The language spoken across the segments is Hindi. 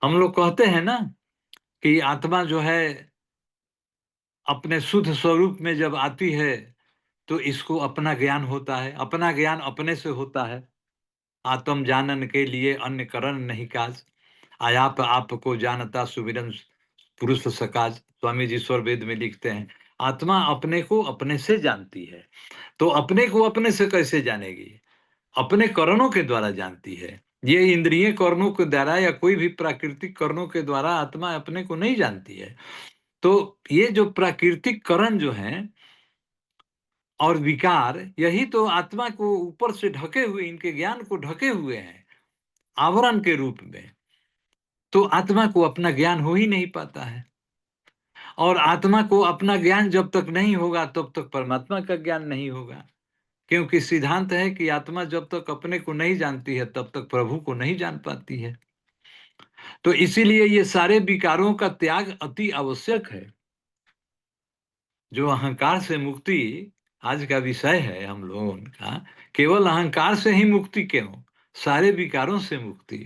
हम लोग कहते हैं ना कि आत्मा जो है अपने शुद्ध स्वरूप में जब आती है तो इसको अपना ज्ञान होता है, अपना ज्ञान अपने से होता है। आत्म जानन के लिए अन्य करन नहीं काज, आयाप आपको जानता सुमिरन पुरुष सकाज। स्वामी जी ईश्वर वेद में लिखते हैं, आत्मा अपने को अपने से जानती है। तो अपने को अपने से कैसे जानेगी? अपने कर्णों के द्वारा जानती है। ये इंद्रिय कर्णों के द्वारा या कोई भी प्राकृतिक कर्णों के द्वारा आत्मा अपने को नहीं जानती है। तो ये जो प्राकृतिक करण जो हैं और विकार, यही तो आत्मा को ऊपर से ढके हुए, इनके ज्ञान को ढके हुए हैं आवरण के रूप में। तो आत्मा को अपना ज्ञान हो ही नहीं पाता है, और आत्मा को अपना ज्ञान जब तक नहीं होगा तब तक परमात्मा का ज्ञान नहीं होगा। क्योंकि सिद्धांत है कि आत्मा जब तक अपने को नहीं जानती है तब तक प्रभु को नहीं जान पाती है। तो इसीलिए ये सारे विकारों का त्याग अति आवश्यक है। जो अहंकार से मुक्ति आज का विषय है हम लोगों का, केवल अहंकार से ही मुक्ति क्यों, सारे विकारों से मुक्ति।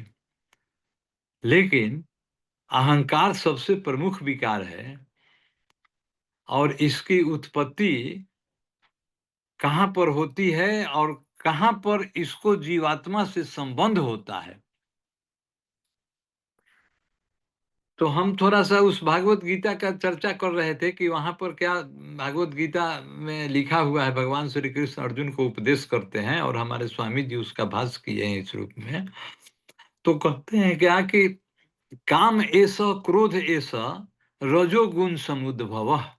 लेकिन अहंकार सबसे प्रमुख विकार है, और इसकी उत्पत्ति कहाँ पर होती है और कहाँ पर इसको जीवात्मा से संबंध होता है। तो हम थोड़ा-सा उस भागवत गीता का चर्चा कर रहे थे कि वहाँ पर क्या भागवत गीता में लिखा हुआ है, भगवान श्री कृष्ण अर्जुन को उपदेश करते हैं और हमारे स्वामी जी उसका भाष्य किए हैं इस रूप में। तो कहते हैं क्या कि काम एष क्रोध एष रजोगुण समुद्भवः।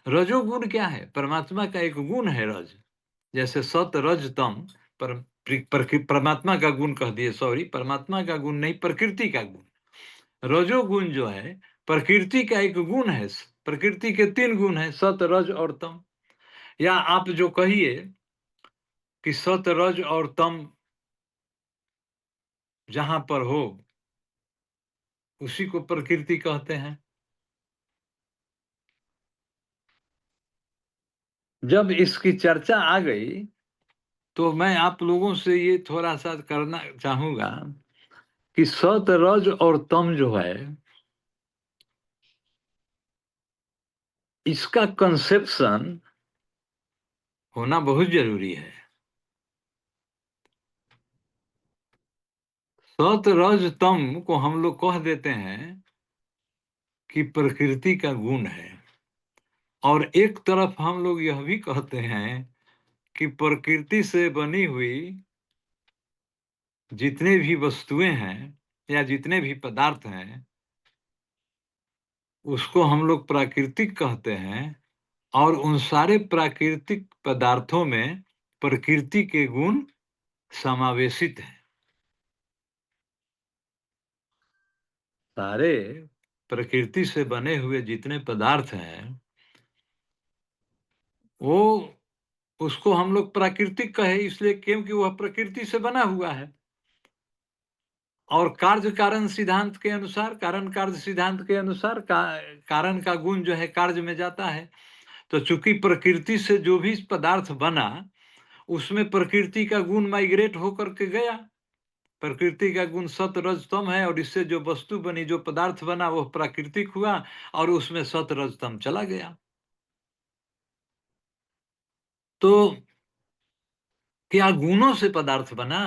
रजोगुण क्या है? परमात्मा का एक गुण है रज। जैसे सत रज तम, पर परमात्मा का गुण कह दिए, सॉरी, परमात्मा का गुण नहीं, प्रकृति का गुण। रजोगुण जो है प्रकृति का एक गुण है। प्रकृति के 3 गुण हैं, सत रज और तम। या आप जो कहिए कि सत रज और तम जहां पर हो उसी को प्रकृति कहते हैं। जब इसकी चर्चा आ गई तो मैं आप लोगों से ये थोड़ा सा करना चाहूंगा कि सत रज और तम जो है इसका कंसेप्शन होना बहुत जरूरी है। सत रज तम को हम लोग कह देते हैं कि प्रकृति का गुण है, और एक तरफ हम लोग यह भी कहते हैं कि प्रकृति से बनी हुई जितने भी वस्तुएं हैं या जितने भी पदार्थ हैं उसको हम लोग प्राकृतिक कहते हैं, और उन सारे प्राकृतिक पदार्थों में प्रकृति के गुण समावेशित हैं। सारे प्रकृति से बने हुए जितने पदार्थ हैं वो, उसको हम लोग प्राकृतिक कहे इसलिए क्योंकि वह प्रकृति से बना हुआ है। और कार्य कारण सिद्धांत के अनुसार, कारण कार्य सिद्धांत के अनुसार कारण का गुण जो है कार्य में जाता है। तो चूंकि प्रकृति से जो भी पदार्थ बना उसमें प्रकृति का गुण माइग्रेट होकर के गया। प्रकृति का गुण सत रज तम है, और इससे जो वस्तु बनी, जो पदार्थ बना, वह प्राकृतिक हुआ और उसमें सत रज तम चला गया। तो क्या गुणों से पदार्थ बना?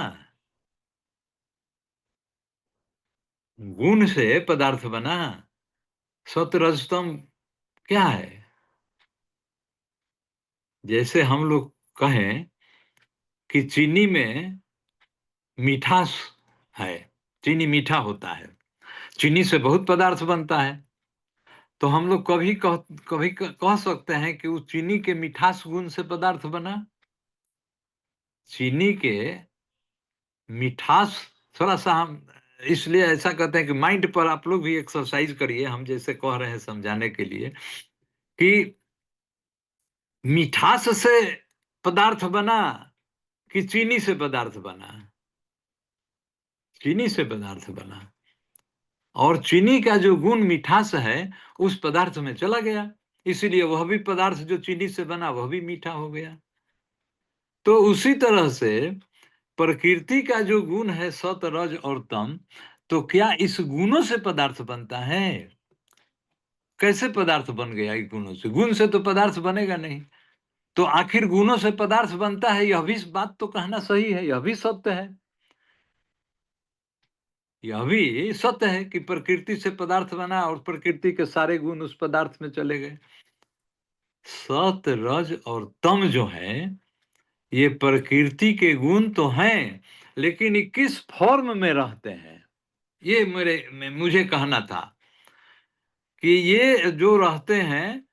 गुण से पदार्थ बना। सत रज तम क्या है? जैसे हम लोग कहें कि चीनी में मिठास है, चीनी मीठा होता है, चीनी से बहुत पदार्थ बनता है। तो हम लोग कभी कह सकते हैं कि उस चीनी के मिठास गुण से पदार्थ बना। चीनी के मिठास, थोड़ा सा हम इसलिए ऐसा कहते हैं कि माइंड पर आप लोग भी एक्सरसाइज करिए, हम जैसे कह रहे हैं समझाने के लिए कि मिठास से पदार्थ बना कि चीनी से पदार्थ बना? चीनी से पदार्थ बना, और चीनी का जो गुण मिठास है उस पदार्थ में चला गया, इसीलिए वह भी पदार्थ जो चीनी से बना वह भी मीठा हो गया। तो उसी तरह से प्रकृति का जो गुण है सत रज और तम, तो क्या इस गुणों से पदार्थ बनता है? कैसे पदार्थ बन गया इन गुणों से? गुण से तो पदार्थ बनेगा नहीं। तो आखिर गुणों से पदार्थ बनता है, यह भी बात तो कहना सही है, यह भी सत्य है। यह भी सत्य है कि प्रकृति से पदार्थ बना और प्रकृति के सारे गुण उस पदार्थ में चले गए। सत, रज और तम जो है, ये प्रकृति के गुण तो हैं, लेकिन ये किस फॉर्म में रहते हैं, ये मुझे कहना था कि ये जो रहते हैं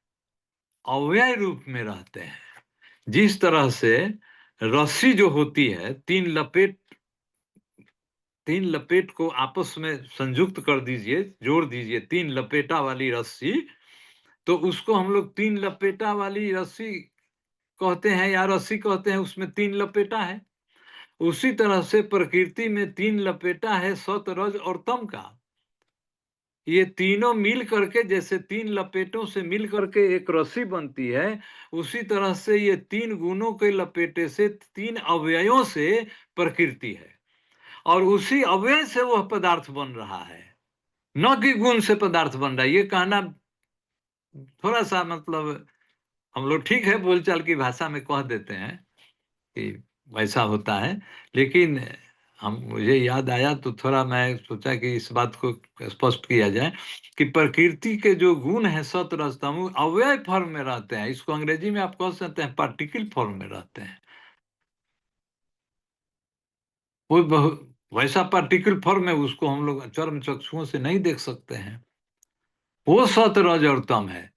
अव्यय रूप में रहते हैं। जिस तरह से रस्सी जो होती है, तीन लपेट को आपस में संयुक्त कर दीजिए, जोड़ दीजिए, तीन लपेटा वाली रस्सी, तो उसको हम लोग तीन लपेटा वाली रस्सी कहते हैं या रस्सी कहते हैं, उसमें तीन लपेटा है। उसी तरह से प्रकृति में तीन लपेटा है, सत, रज और तम का। ये तीनों मिल करके, जैसे तीन लपेटों से मिल करके एक रस्सी बनती है, उसी तरह से ये तीन गुणों के लपेटे से, तीन अवयवों से प्रकृति है, और उसी अवयव से वह पदार्थ बन रहा है, न कि गुण से पदार्थ बन रहा है। ये कहना थोड़ा सा मतलब, हम लोग ठीक है बोलचाल की भाषा में कह देते हैं कि वैसा होता है, लेकिन हम मुझे याद आया तो थोड़ा मैं सोचा कि इस बात को स्पष्ट किया जाए कि प्रकृति के जो गुण हैं सत रज तम, अव्यय फॉर्म में रहते हैं। इसको अंग्रेजी में आप कह सकते हैं पार्टिकल फॉर्म में रहते हैं। वो वैसा पार्टिकल फॉर्म है, उसको हम लोग चर्म चक्षुओं से नहीं देख सकते हैं। वो सत रज और तम है,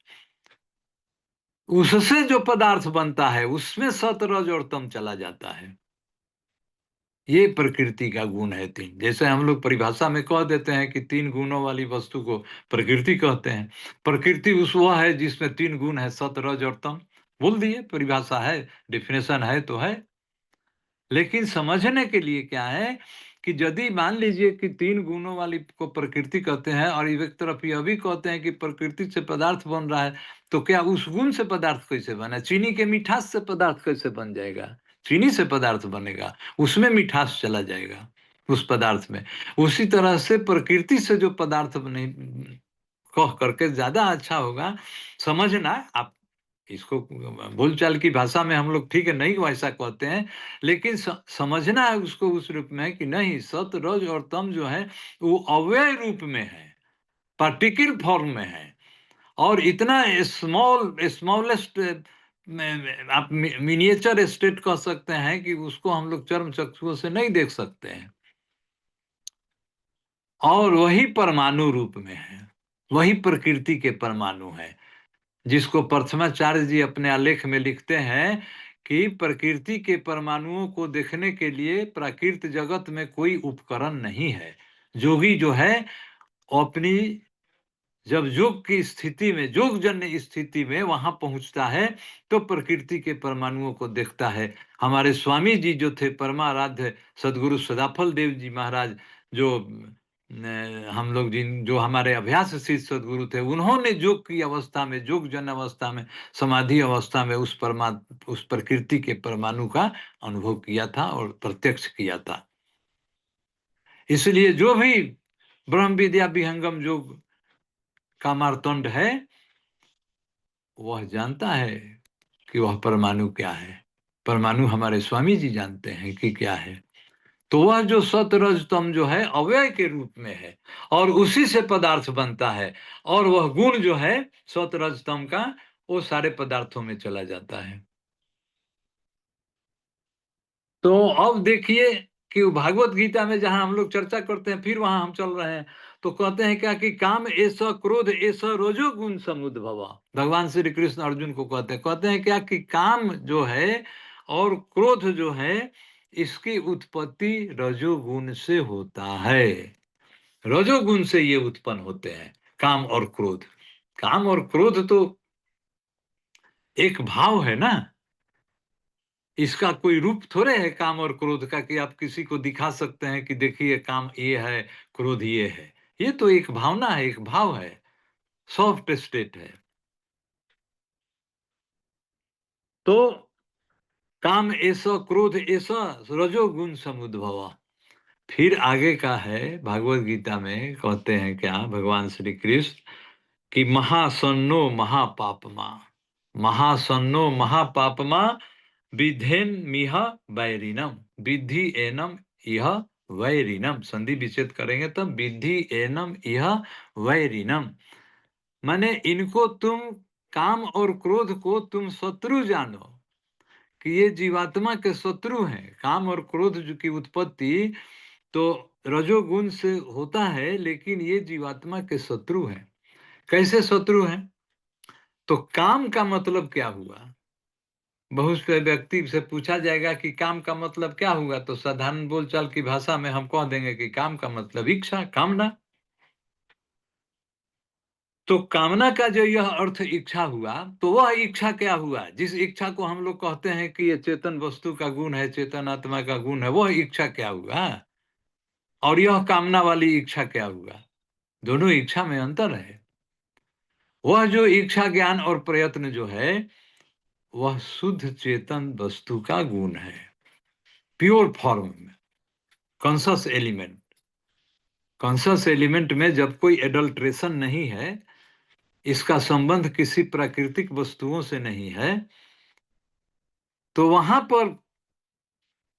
उससे जो पदार्थ बनता है उसमें सत रज और तम चला जाता है। ये प्रकृति का गुण है तीन। जैसे हम लोग परिभाषा में कह देते हैं कि तीन गुणों वाली वस्तु को प्रकृति कहते हैं। प्रकृति उस वह है जिसमें तीन गुण है, सत, रज और तम। बोल दिए, परिभाषा है, डेफिनेशन है तो है। लेकिन समझने के लिए क्या है कि यदि मान लीजिए कि तीन गुणों वाली को प्रकृति कहते हैं, और एक तरफ यह भी कहते हैं कि प्रकृति से पदार्थ बन रहा है, तो क्या उस गुण से पदार्थ कैसे बना? चीनी के मिठास से पदार्थ कैसे बन जाएगा? चीनी से पदार्थ बनेगा, उसमें मिठास चला जाएगा उस पदार्थ में। उसी तरह से प्रकृति से जो पदार्थ बने, कह करके ज्यादा अच्छा होगा समझना। आप इसको बोलचाल की भाषा में हम लोग ठीक है नहीं वैसा कहते हैं, लेकिन समझना है उसको उस रूप में कि नहीं, सत, रज और तम जो है वो अव्यय रूप में है, पार्टिकल फॉर्म में है, और इतना स्मॉलेस्ट आप मिनिएचर स्टेट कह सकते हैं कि उसको हम लोग चर्म चक्षुओं से नहीं देख सकते हैं। और वही परमाणु रूप में है, वही प्रकृति के परमाणु है, जिसको प्रथमाचार्य जी अपने आलेख में लिखते हैं कि प्रकृति के परमाणुओं को देखने के लिए प्राकृत जगत में कोई उपकरण नहीं है। जोगी जो है अपनी, जब योग की स्थिति में, योगजन्य स्थिति में वहां पहुंचता है, तो प्रकृति के परमाणुओं को देखता है। हमारे स्वामी जी जो थे परमाराध्य सदगुरु सदाफल देव जी महाराज, जो हम लोग जिन जो हमारे अभ्यास सिद्ध सदगुरु थे, उन्होंने योग की अवस्था में, योग जन अवस्था में, समाधि अवस्था में उस प्रकृति के परमाणु का अनुभव किया था और प्रत्यक्ष किया था। इसलिए जो भी ब्रह्म विद्या विहंगम योग का मार्तंड है, वह जानता है कि वह परमाणु क्या है। परमाणु हमारे स्वामी जी जानते हैं कि क्या है। तो वह जो सत रज तम जो है अव्यय के रूप में है, और उसी से पदार्थ बनता है, और वह गुण जो है सत रज तम का, वो सारे पदार्थों में चला जाता है। तो अब देखिए कि भागवत गीता में जहां हम लोग चर्चा करते हैं, फिर वहां हम चल रहे हैं, तो कहते हैं क्या कि काम ऐसा, क्रोध ऐसा, रजो गुण समुद्भव। भगवान श्री कृष्ण अर्जुन को कहते हैं क्या कि काम जो है और क्रोध जो है, इसकी उत्पत्ति रजोगुण से होता है। रजोगुण से ये उत्पन्न होते हैं, काम और क्रोध। काम और क्रोध तो एक भाव है ना, इसका कोई रूप थोड़े है काम और क्रोध का कि आप किसी को दिखा सकते हैं कि देखिए काम ये है, क्रोध ये है। ये तो एक भावना है, एक भाव है, सॉफ्ट स्टेट है। तो काम ऐसा, क्रोध ऐसा, रजोगुण समुद्भव। फिर आगे का है भागवत गीता में कहते हैं क्या भगवान श्री कृष्ण कि महासन्नो महापापमा, महासन्नो महापापमा विधेन मिह वैरिणम, विधि एनम यह वैरिणम, संधि विच्छेद करेंगे तब विधि एनम यह वैरिणम, माने इनको तुम काम और क्रोध को तुम शत्रु जानो कि ये जीवात्मा के शत्रु हैं। काम और क्रोध जो की उत्पत्ति तो रजोगुण से होता है, लेकिन ये जीवात्मा के शत्रु हैं। कैसे शत्रु हैं? तो काम का मतलब क्या हुआ? बहुत से व्यक्ति से पूछा जाएगा कि काम का मतलब क्या हुआ, तो साधारण बोलचाल की भाषा में हम कह देंगे कि काम का मतलब इच्छा, कामना। तो कामना का जो यह अर्थ इच्छा हुआ, तो वह इच्छा क्या हुआ? जिस इच्छा को हम लोग कहते हैं कि ये चेतन वस्तु का गुण है, चेतन आत्मा का गुण है, वह इच्छा क्या हुआ? और यह कामना वाली इच्छा क्या हुआ? दोनों इच्छा में अंतर है। वह जो इच्छा, ज्ञान और प्रयत्न जो है, वह शुद्ध चेतन वस्तु का गुण है, प्योर फॉर्म में, कॉन्शस एलिमेंट। कॉन्शस एलिमेंट में जब कोई एडल्ट्रेशन नहीं है, इसका संबंध किसी प्राकृतिक वस्तुओं से नहीं है, तो वहां पर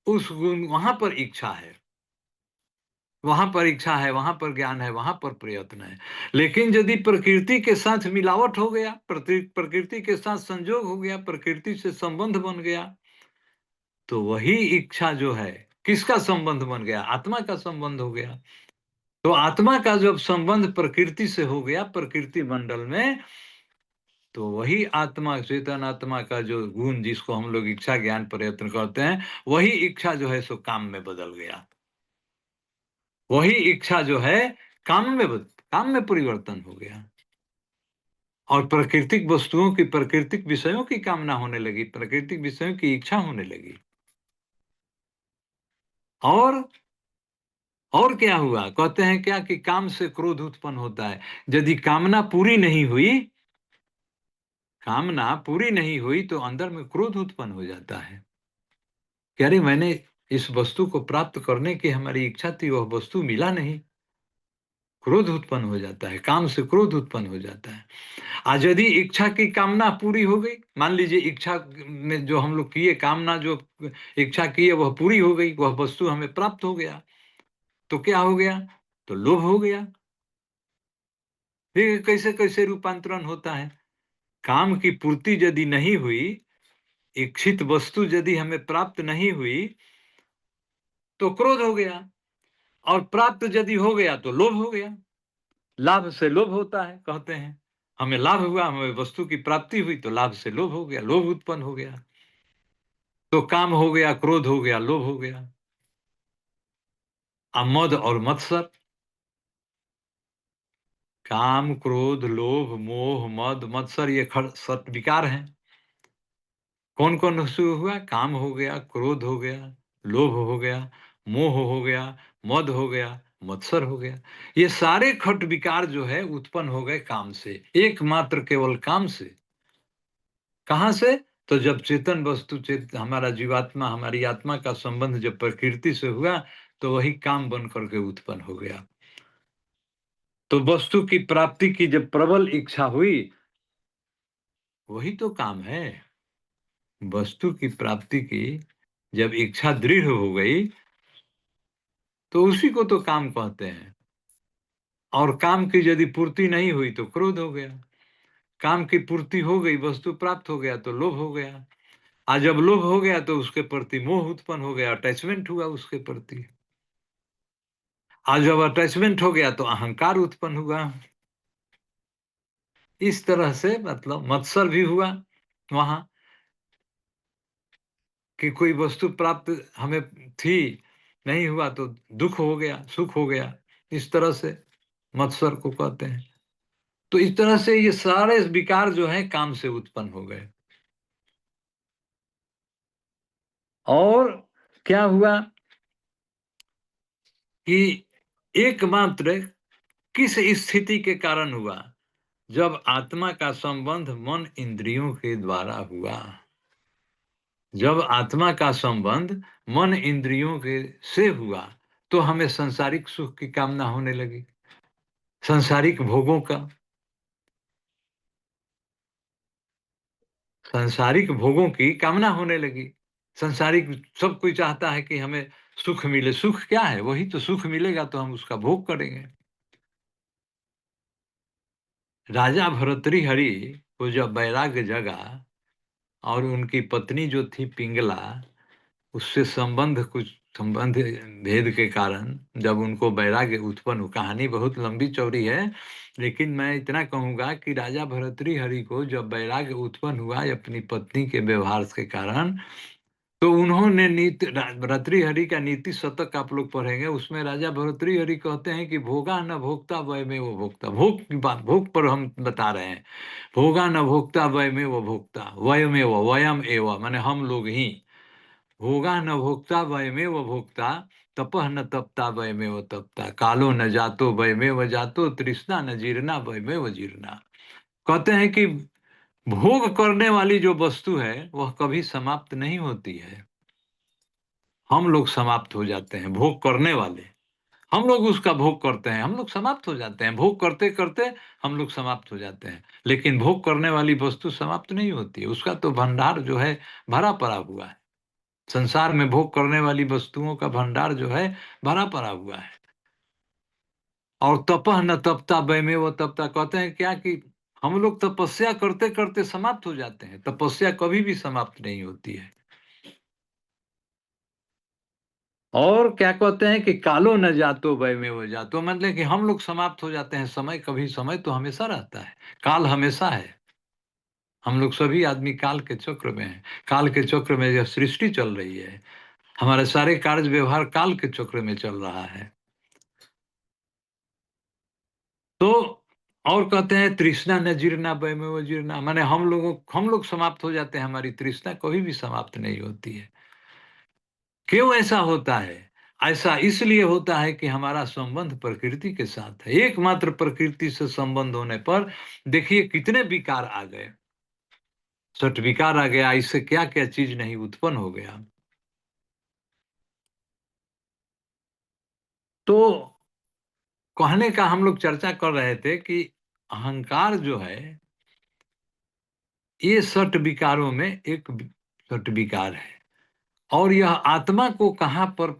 उस गुण, वहां पर इच्छा है, वहां पर इच्छा है, वहां पर ज्ञान है, वहां पर प्रयत्न है। लेकिन यदि प्रकृति के साथ मिलावट हो गया, प्रकृति के साथ संजोग हो गया, प्रकृति से संबंध बन गया, तो वही इच्छा जो है, किसका संबंध बन गया? आत्मा का संबंध हो गया। तो आत्मा का जब संबंध प्रकृति से हो गया, प्रकृति मंडल में, तो वही आत्मा, चेतन आत्मा का जो गुण, जिसको हम लोग इच्छा ज्ञान प्रयत्न करते हैं, वही इच्छा जो है सो काम में बदल गया। वही इच्छा जो है काम में परिवर्तन हो गया। और प्राकृतिक वस्तुओं की, प्राकृतिक विषयों की कामना होने लगी, प्राकृतिक विषयों की इच्छा होने लगी। और और क्या हुआ? कहते हैं क्या कि काम से क्रोध उत्पन्न होता है। यदि कामना पूरी नहीं हुई, कामना पूरी नहीं हुई, तो अंदर में क्रोध उत्पन्न हो जाता है कि अरे मैंने इस वस्तु को प्राप्त करने की हमारी इच्छा थी, वह वस्तु मिला नहीं। क्रोध उत्पन्न हो जाता है, काम से क्रोध उत्पन्न हो जाता है। आज यदि इच्छा की कामना पूरी हो गई, मान लीजिए इच्छा में जो हम लोग किए, कामना जो इच्छा की है वह पूरी हो गई, वह वस्तु हमें प्राप्त हो गया, तो क्या हो गया? तो लोभ हो गया। देखिए कैसे कैसे रूपांतरण होता है। काम की पूर्ति यदि नहीं हुई, इच्छित वस्तु यदि हमें प्राप्त नहीं हुई, तो क्रोध हो गया। और प्राप्त यदि हो गया तो लोभ हो गया। लाभ से लोभ होता है, कहते हैं। हमें लाभ हुआ, हमें वस्तु की प्राप्ति हुई, तो लाभ से लोभ हो गया, लोभ उत्पन्न हो गया। तो काम हो गया, क्रोध हो गया, लोभ हो गया। अब मद और मत्सर, काम, क्रोध, लोभ, मोह, मद, मत्सर, ये सत विकार हैं। कौन कौन शुरू हुआ? काम हो गया, क्रोध हो गया, लोभ हो गया, मोह हो गया, मद हो गया, मत्सर हो गया। ये सारे खट विकार जो है उत्पन्न हो गए काम से, एकमात्र केवल काम से। कहां से? तो जब चेतन वस्तु, हमारा जीवात्मा, हमारी आत्मा का संबंध जब प्रकृति से हुआ, तो वही काम बन करके उत्पन्न हो गया। तो वस्तु की प्राप्ति की जब प्रबल इच्छा हुई, वही तो काम है। वस्तु की प्राप्ति की जब इच्छा दृढ़ हो गई, तो उसी को तो काम कहते हैं। और काम की यदि पूर्ति नहीं हुई तो क्रोध हो गया। काम की पूर्ति हो गई, वस्तु प्राप्त हो गया, तो लोभ हो गया। आज जब लोभ हो गया तो उसके प्रति मोह उत्पन्न हो गया, अटैचमेंट हुआ उसके प्रति। आज जब अटैचमेंट हो गया तो अहंकार उत्पन्न हुआ। इस तरह से मतलब मत्सर भी हुआ वहां, कि कोई वस्तु प्राप्त हमें थी, नहीं हुआ तो दुख हो गया, सुख हो गया। इस तरह से मत्सर को कहते हैं। तो इस तरह से ये सारे विकार जो हैं काम से उत्पन्न हो गए। और क्या हुआ कि एकमात्र किस स्थिति के कारण हुआ? जब आत्मा का संबंध मन इंद्रियों के द्वारा हुआ। जब आत्मा का संबंध मन इंद्रियों के से हुआ, तो हमें सांसारिक सुख की कामना होने लगी, सांसारिक भोगों का, सांसारिक भोगों की कामना होने लगी। सांसारिक सब कोई चाहता है कि हमें सुख मिले। सुख क्या है? वही तो, सुख मिलेगा तो हम उसका भोग करेंगे। राजा भर्तृहरि को जब वैराग्य जगा और उनकी पत्नी जो थी पिंगला, उससे संबंध कुछ संबंध भेद के कारण जब उनको वैराग्य उत्पन्न हुआ, कहानी बहुत लंबी-चौड़ी है, लेकिन मैं इतना कहूँगा कि राजा भर्तृहरि को जब वैराग्य उत्पन्न हुआ अपनी पत्नी के व्यवहार के कारण, तो उन्होंने भर्तृहरि का नीति शतक आप लोग पढ़ेंगे, उसमें राजा भर्तृहरि कहते हैं कि भोगा न भोक्ता वयमेव भोक्ता। भोग की बात, भोग पर हम बता रहे हैं। भोगा न भोक्ता वयमेव भोक्ता, वयमेव, वयम एव माने हम लोग ही। भोगा न भोक्ता वयमेव भोक्ता, तपः न तप्ता वयमेव तप्ता, कालो न जातो वयमेव जातो, तृष्णा न जीर्णा वयमेव जीर्णा। कहते हैं कि भोग करने वाली जो वस्तु है, वह कभी समाप्त नहीं होती है। हम लोग समाप्त हो जाते हैं, भोग करने वाले। हम लोग उसका भोग करते हैं, हम लोग समाप्त हो जाते हैं। भोग करते-करते हम लोग समाप्त हो जाते हैं। लेकिन भोग करने वाली वस्तु समाप्त नहीं होती है, उसका तो भंडार जो है भरा पड़ा हुआ है। संसार में भोग करने वाली वस्तुओं का भंडार जो है भरा पड़ा हुआ है। और तपः न तपता वयमेव तपता, कहते हैं क्या कि हम लोग तपस्या करते-करते समाप्त हो जाते हैं। तपस्या कभी भी समाप्त नहीं होती है। और क्या कहते हैं कि कालो न जातो वयमेव जातो, मतलब कि हम लोग समाप्त हो जाते हैं। समय तो हमेशा रहता है, काल हमेशा है। हम लोग सभी आदमी काल के चक्र में हैं। काल के चक्र में यह सृष्टि चल रही है। हमारे सारे कार्य व्यवहार काल के चक्र में चल रहा है। तो और कहते हैं तृष्णा न जीर्णा वयमेव जीर्णा, माने हम लोग समाप्त हो जाते हैं, हमारी तृष्णा कभी भी समाप्त नहीं होती है। क्यों ऐसा होता है? ऐसा इसलिए होता है कि हमारा संबंध प्रकृति के साथ है। एकमात्र प्रकृति से संबंध होने पर देखिए कितने विकार आ गए। षट विकार आ गया, इससे क्या-क्या चीज़ नहीं उत्पन्न हो गया। तो कहने का हम लोग चर्चा कर रहे थे कि अहंकार जो है, ये षट विकारों में एक षट विकार है और यह आत्मा को कहाँ पर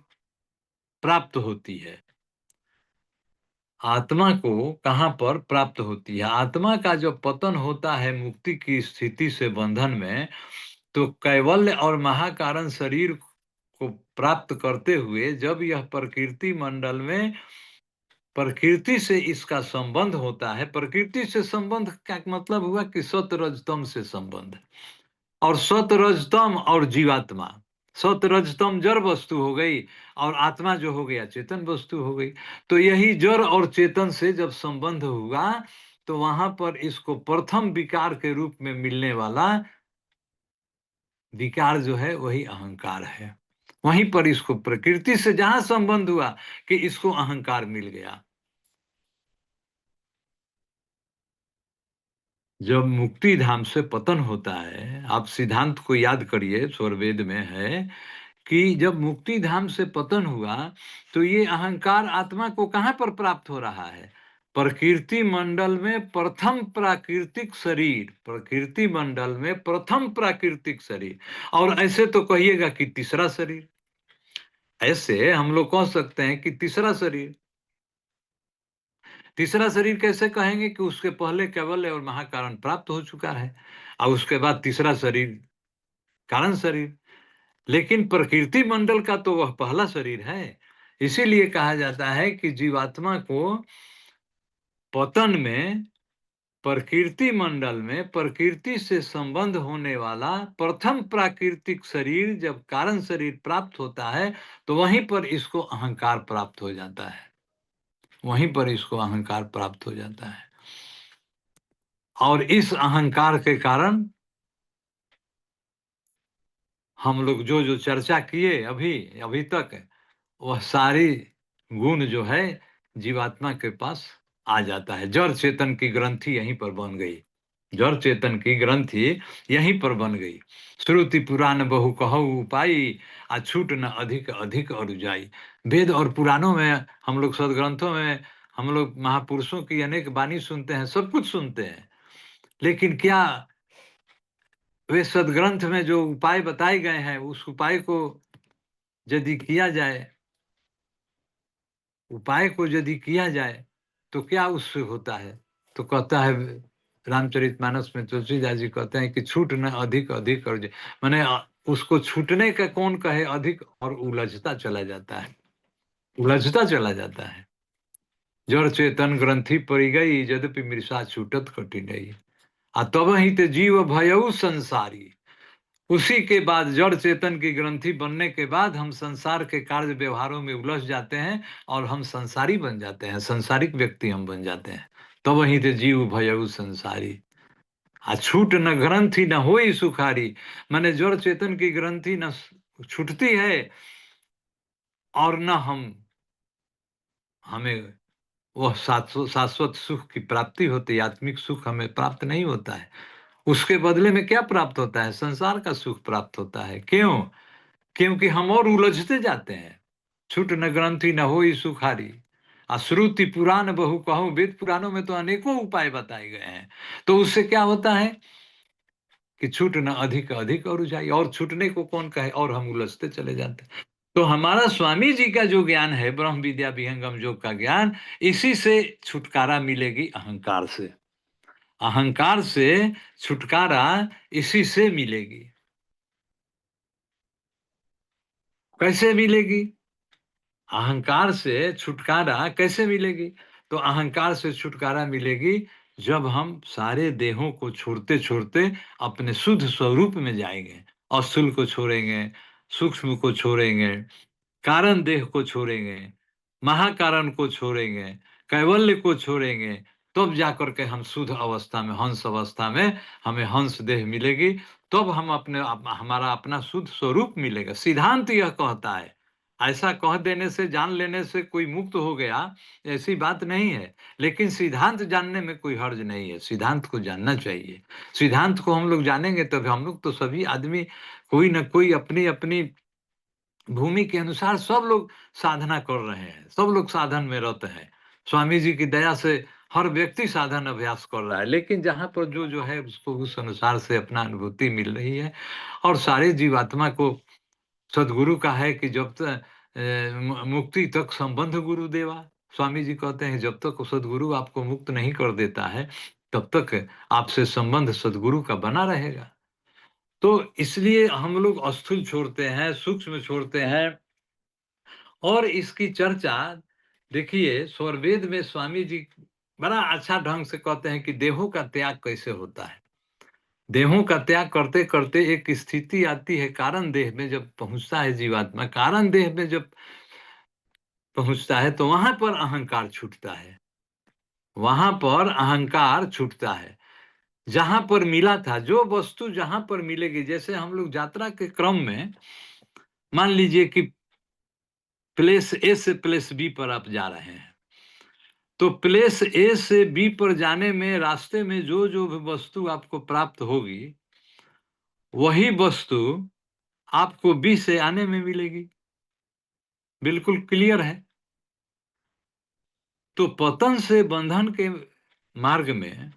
प्राप्त होती है? आत्मा को कहाँ पर प्राप्त होती है? आत्मा का जब पतन होता है मुक्ति की स्थिति से बंधन में, तो कैवल्य और महाकारण शरीर को प्राप्त करते हुए जब यह प्रकृति मंडल में प्रकृति से इसका संबंध होता है, प्रकृति से संबंध का मतलब हुआ कि सत रजतम से संबंध। और सत रजतम और जीवात्मा, सत रजतम जड़ वस्तु हो गई और आत्मा जो हो गया चेतन वस्तु हो गई। तो यही जड़ और चेतन से जब संबंध हुआ, तो वहां पर इसको प्रथम विकार के रूप में मिलने वाला विकार जो है वही अहंकार है। वहीं पर इसको प्रकृति से जहां संबंध हुआ कि इसको अहंकार मिल गया। जब मुक्ति धाम से पतन होता है, आप सिद्धांत को याद करिए, स्वरवेद में है कि जब मुक्ति धाम से पतन हुआ, तो ये अहंकार आत्मा को कहाँ पर प्राप्त हो रहा है? प्रकृति मंडल में प्रथम प्राकृतिक शरीर, प्रकृति मंडल में प्रथम प्राकृतिक शरीर, और ऐसे तो कहिएगा कि तीसरा शरीर। ऐसे हम लोग कह सकते हैं कि तीसरा शरीर। तीसरा शरीर कैसे कहेंगे कि उसके पहले कैवल्य और महाकारण प्राप्त हो चुका है और उसके बाद तीसरा शरीर कारण शरीर। लेकिन प्रकृति मंडल का तो वह पहला शरीर है। इसीलिए कहा जाता है कि जीवात्मा को पतन में प्रकृति मंडल में प्रकृति से संबंध होने वाला प्रथम प्राकृतिक शरीर जब कारण शरीर प्राप्त होता है, तो वहीं पर इसको अहंकार प्राप्त हो जाता है। वहीं पर इसको अहंकार प्राप्त हो जाता है। और इस अहंकार के कारण हम लोग जो-जो चर्चा किए अभी तक, वह सारी गुण जो है जीवात्मा के पास आ जाता है। जड़ चेतन की ग्रंथि यहीं पर बन गई। जड़ चेतन की ग्रंथि यहीं पर बन गई। श्रुति पुराण बहु कहऊ पाई, छूट न अधिक अधिक अरु जाई। वेद और पुराणों में, हम लोग सद्ग्रंथों में, हम लोग महापुरुषों की अनेक वाणी सुनते हैं, सब कुछ सुनते हैं। लेकिन क्या वे सद्ग्रंथ में जो उपाय बताए गए हैं, उस उपाय को यदि किया जाए, उपाय को यदि किया जाए, तो क्या उससे होता है? तो कहता है रामचरितमानस में तुलसीदास जी कहते हैं कि छूट न अधिक अधिक और माने उसको छूटने का कौन कहे अधिक, और उलझता चला जाता है, उलझता चला जाता है। जड़ चेतन ग्रंथि पड़ी गई, यद्यपि मृषा छूटत कठिनई। तब ही ते जीव भयऊ संसारी। उसी के बाद जड़ चेतन की ग्रंथि बनने के बाद हम संसार के कार्य व्यवहारों में उलझ जाते हैं और हम संसारी बन जाते हैं, संसारिक व्यक्ति हम बन जाते हैं। तो वहीं ते जीव भयऊ संसारी। छूट न ग्रंथि न होई सुखारी, माने जड़ चेतन की ग्रंथि न छूटती है और न हमें वह शाश्वत सुख की प्राप्ति होती है, आत्मिक सुख हमें प्राप्त नहीं होता है। उसके बदले में क्या प्राप्त होता है? संसार का सुख प्राप्त होता है। क्यों? क्योंकि हम और उलझते जाते हैं। छूट न ग्रंथि न होई सुखारी, श्रुति पुराण बहु कहूँ, वेद पुराणों में तो अनेकों उपाय बताए गए हैं। तो उससे क्या होता है कि छूट न अधिक अधिक और जाए, और छूटने को कौन कहे, और हम उलझते चले जाते हैं। तो हमारा स्वामी जी का जो ज्ञान है, ब्रह्म विद्या विहंगम योग का ज्ञान, इसी से छुटकारा मिलेगी, अहंकार से। अहंकार से छुटकारा इसी से मिलेगी। कैसे मिलेगी? अहंकार से छुटकारा कैसे मिलेगी? तो अहंकार से छुटकारा मिलेगी जब हम सारे देहों को छोड़ते-छोड़ते अपने शुद्ध स्वरूप में जाएँगे। स्थूल को छोड़ेंगे, सूक्ष्म को छोड़ेंगे, कारण देह को छोड़ेंगे, महाकारण को छोड़ेंगे, कैवल्य को छोड़ेंगे, तब जाकर के हम शुद्ध अवस्था में, हंस अवस्था में हमें हंस देह मिलेगी, तब हम हमारा अपना शुद्ध स्वरूप मिलेगा। सिद्धांत यह कहता है, ऐसा कह देने से, जान लेने से कोई मुक्त हो गया, ऐसी बात नहीं है। लेकिन सिद्धांत जानने में कोई हर्ज नहीं है, सिद्धांत को जानना चाहिए। सिद्धांत को हम लोग जानेंगे तब, हम लोग तो सभी आदमी कोई न कोई अपनी-अपनी भूमि के अनुसार सब लोग साधना कर रहे हैं, सब लोग साधन में रत हैं। स्वामी जी की दया से हर व्यक्ति साधन अभ्यास कर रहा है, लेकिन जहाँ पर जो है उसको उस अनुसार से अपना अनुभूति मिल रही है। और सारे जीवात्मा को सद्गुरु का है कि जब तक मुक्ति तक संबंध गुरु देवा। स्वामी जी कहते हैं जब तक सद्गुरु आपको मुक्त नहीं कर देता है, तब तक आपसे संबंध सद्गुरु का बना रहेगा। तो इसलिए हम लोग स्थूल छोड़ते हैं, सूक्ष्म छोड़ते हैं, और इसकी चर्चा देखिए स्वरवेद में स्वामी जी बड़ा अच्छा ढंग से कहते हैं कि देहों का त्याग कैसे होता है। देहों का त्याग करते-करते एक स्थिति आती है, कारण देह में जब पहुँचता है जीवात्मा, कारण देह में जब पहुँचता है तो वहाँ पर अहंकार छूटता है। वहाँ पर अहंकार छूटता है। जहाँ पर मिला था, जो वस्तु जहाँ पर मिलेगी, जैसे हम लोग यात्रा के क्रम में मान लीजिए कि प्लेस ए से प्लेस बी पर आप जा रहे हैं। तो प्लेस ए से बी पर जाने में रास्ते में जो भी वस्तु आपको प्राप्त होगी, वही वस्तु आपको बी से आने में मिलेगी। बिल्कुल क्लियर है। तो पतन से बंधन के मार्ग में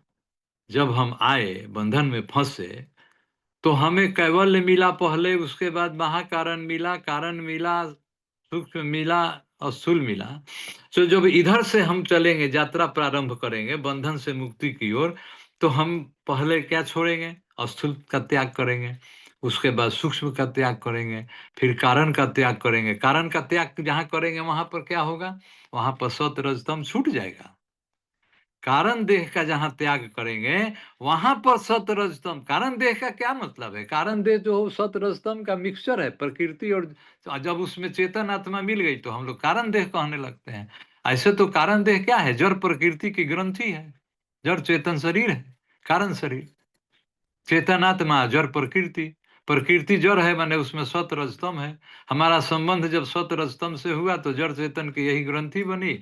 जब हम आए, बंधन में फँसे, तो हमें कैवल्य मिला पहले, उसके बाद महाकारण मिला, कारण मिला, सूक्ष्म मिला और स्थूल मिला। तो जब इधर से हम चलेंगे, यात्रा प्रारंभ करेंगे बंधन से मुक्ति की ओर, तो हम पहले क्या छोड़ेंगे? स्थूल का त्याग करेंगे, उसके बाद सूक्ष्म का त्याग करेंगे, फिर कारण का त्याग करेंगे। कारण का त्याग जहाँ करेंगे वहाँ पर क्या होगा? वहाँ पर सत रज तम छूट जाएगा। कारण देह का जहाँ त्याग करेंगे, वहाँ पर सत रजतम। कारण देह का क्या मतलब है? कारण देह जो सत रजतम का मिक्सचर है, प्रकृति और जब उसमें चेतन आत्मा मिल गई तो हम लोग कारण देह कहने लगते हैं। ऐसे तो कारण देह क्या है? जड़ प्रकृति की ग्रंथि है, जड़ चेतन शरीर है, कारण शरीर। चेतनात्मा जड़ प्रकृति, प्रकृति जड़ है माने उसमें सत रजतम है। हमारा संबंध जब सत रजतम से हुआ तो जड़ चेतन की यही ग्रंथि बनी।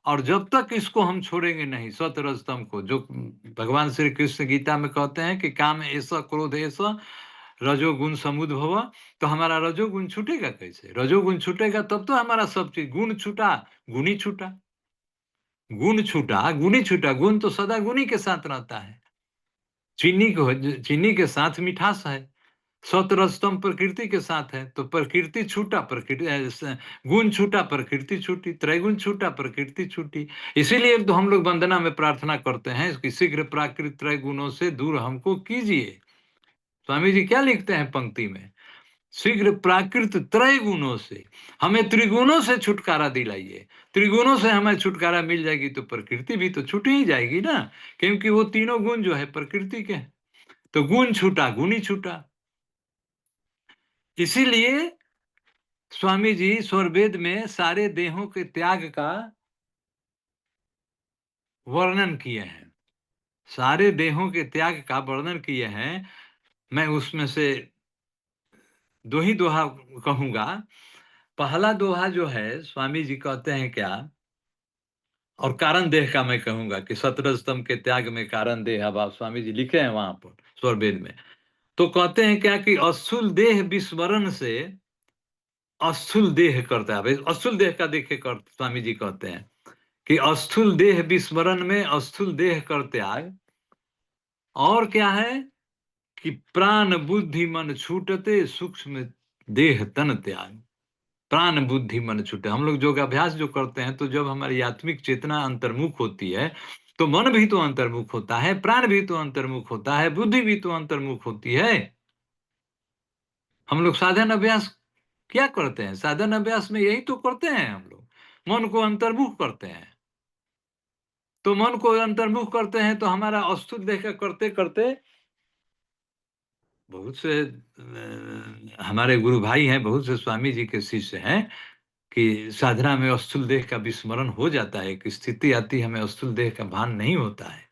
और जब तक इसको हम छोड़ेंगे नहीं, सत रजतम को, जो भगवान श्री कृष्ण गीता में कहते हैं कि काम ऐसा, क्रोध ऐसा, रजोगुण समुद्भव, तो हमारा रजोगुण छूटेगा कैसे? रजोगुण छूटेगा तब तो हमारा सब चीज़, गुण छूटा, गुण ही छूटा। गुण छूटा, गुण ही छूटा, गुण तो सदा गुण ही के साथ रहता है। चीनी के साथ मिठास है। सतरजतम प्रकृति के साथ है, तो प्रकृति छूटा, गुण छूटा, प्रकृति छूटी, त्रैगुण छूटा, प्रकृति छूटी। इसीलिए तो हम लोग वंदना में प्रार्थना करते हैं कि शीघ्र प्राकृत त्रैगुणों से दूर हमको कीजिए। स्वामी जी क्या लिखते हैं पंक्ति में? शीघ्र प्राकृत त्रैगुणों से, हमें त्रिगुणों से छुटकारा दिलाइए। त्रिगुणों से हमें छुटकारा मिल जाएगी तो प्रकृति भी तो छूट ही जाएगी ना, क्योंकि वो तीनों गुण जो है प्रकृति के हैं। तो गुण छूटा, गुण ही छूटा। इसीलिए स्वामी जी स्वरवेद में सारे देहों के त्याग का वर्णन किए हैं। सारे देहों के त्याग का वर्णन किए हैं। मैं उसमें से 2 ही दोहा कहूँगा। पहला दोहा जो है स्वामी जी कहते हैं क्या, और कारण देह का मैं कहूँगा कि सतरज स्तंभ के त्याग में कारण देह, अब आप स्वामी जी लिखे हैं वहाँ पर स्वरवेद में। तो कहते हैं क्या कि अस्थूल देह विस्मरण से अस्थूल देह करता है। अस्थूल देह का देखिए कर स्वामी जी कहते हैं कि अस्थूल देह विस्मरण में अस्थूल देह कर त्याग, और क्या है कि प्राण बुद्धि मन छूटते सूक्ष्म देह तन त्याग। प्राण बुद्धि मन छूटे। हम लोग योग अभ्यास जो करते हैं, तो जब हमारी आत्मिक चेतना अंतर्मुख होती है, तो मन भी तो अंतर्मुख होता है, प्राण भी तो अंतर्मुख होता है, बुद्धि भी तो अंतर्मुख होती है। हम लोग साधन अभ्यास क्या करते हैं? साधन अभ्यास में यही तो करते हैं हम लोग, मन को अंतर्मुख करते हैं। तो मन को अंतर्मुख करते हैं तो हमारा अस्थूल देह का करते-करते बहुत से हमारे गुरु भाई हैं, बहुत से स्वामी जी के शिष्य हैं कि साधना में अस्थूल देह का विस्मरण हो जाता है, एक स्थिति आती है, हमें अस्थूल देह का भान नहीं होता है।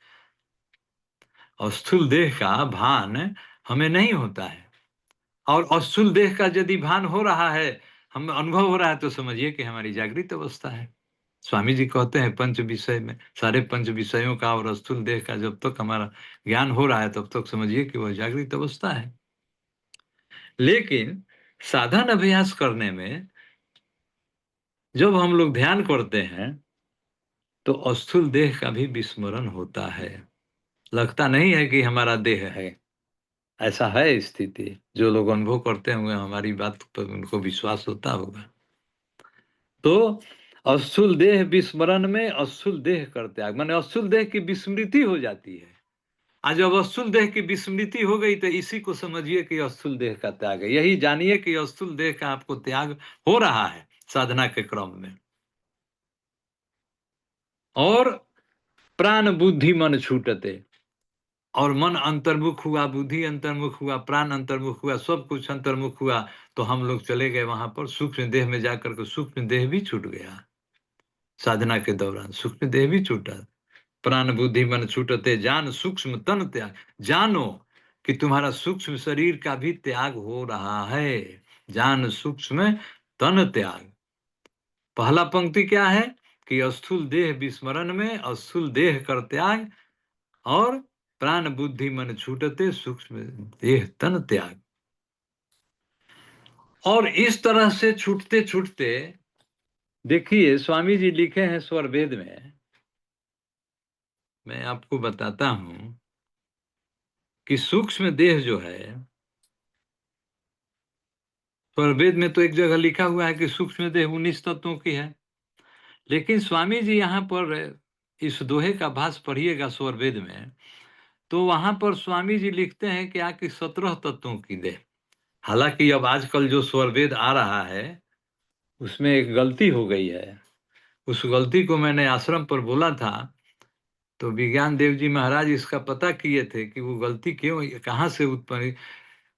अस्थूल देह का भान हमें नहीं होता है, और अस्थूल देह का यदि भान हो रहा है, हमें अनुभव हो रहा है, तो समझिए कि हमारी जागृत अवस्था है। स्वामी जी कहते हैं पंच विषय में, सारे पंच विषयों का और स्थूल देह का जब तक हमारा ज्ञान हो रहा है, तब तक समझिए कि वह जागृत अवस्था है। लेकिन साधन अभ्यास करने में जब हम लोग ध्यान करते हैं, तो स्थूल देह का भी विस्मरण होता है। लगता नहीं है कि हमारा देह है। ऐसा है स्थिति। जो लोग अनुभव करते होंगे, हमारी बात पर उनको विश्वास होता होगा। तो स्थूल देह विस्मरण में स्थूल देह कर त्याग, माने स्थूल देह की विस्मृति हो जाती है। आज जब स्थूल देह की विस्मृति हो गई, तो इसी को समझिए कि स्थूल देह का त्याग है। यही जानिए कि स्थूल देह का आपको त्याग हो रहा है साधना के क्रम में। और प्राण बुद्धि मन छूटते, और मन अंतर्मुख हुआ, बुद्धि अंतर्मुख हुआ, प्राण अंतर्मुख हुआ, सब कुछ अंतर्मुख हुआ, तो हम लोग चले गए वहां पर सूक्ष्म देह में जाकर के। सूक्ष्म देह भी छूट गया साधना के दौरान, सूक्ष्म देह भी छूटा। प्राण बुद्धि मन छूटते जान सूक्ष्म तन त्याग। जानो कि तुम्हारा सूक्ष्म शरीर का भी त्याग हो रहा है। जान सूक्ष्म तन त्याग। पहला पंक्ति क्या है कि स्थूल देह विस्मरण में स्थूल देह कर त्याग, और प्राण बुद्धि मन छूटते सूक्ष्म देह तन त्याग। और इस तरह से छूटते छूटते देखिए स्वामी जी लिखे हैं स्वरवेद में, मैं आपको बताता हूं कि सूक्ष्म देह जो है, स्वरवेद में तो एक जगह लिखा हुआ है कि सूक्ष्म देह 19 तत्वों की है। लेकिन स्वामी जी यहाँ पर इस दोहे का भाष्य पढ़िएगा स्वरवेद में, तो वहां पर स्वामी जी लिखते हैं कि 17 तत्वों की देह। हालांकि अब आजकल जो स्वरवेद आ रहा है, उसमें एक गलती हो गई है। उस गलती को मैंने आश्रम पर बोला था, तो विज्ञान देव जी महाराज इसका पता किए थे कि वो गलती क्यों, कहाँ से उत्पन्न हुई।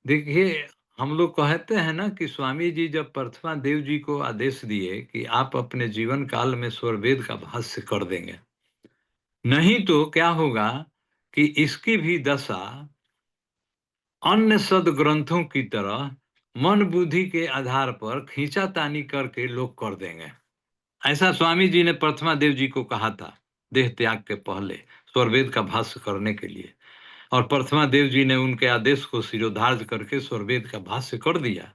देखिए, हम लोग कहते हैं ना कि स्वामी जी जब प्रथमा देव जी को आदेश दिए कि आप अपने जीवन काल में स्वरवेद का भाष्य कर देंगे, नहीं तो क्या होगा कि इसकी भी दशा अन्य सदग्रंथों की तरह मन बुद्धि के आधार पर खींचातानी करके लोग कर देंगे। ऐसा स्वामी जी ने प्रथमा देव जी को कहा था, देह त्याग के पहले स्वरवेद का भाष्य करने के लिए। और प्रथमा देव जी ने उनके आदेश को शिरोधार्य करके स्वरवेद का भाष्य कर दिया।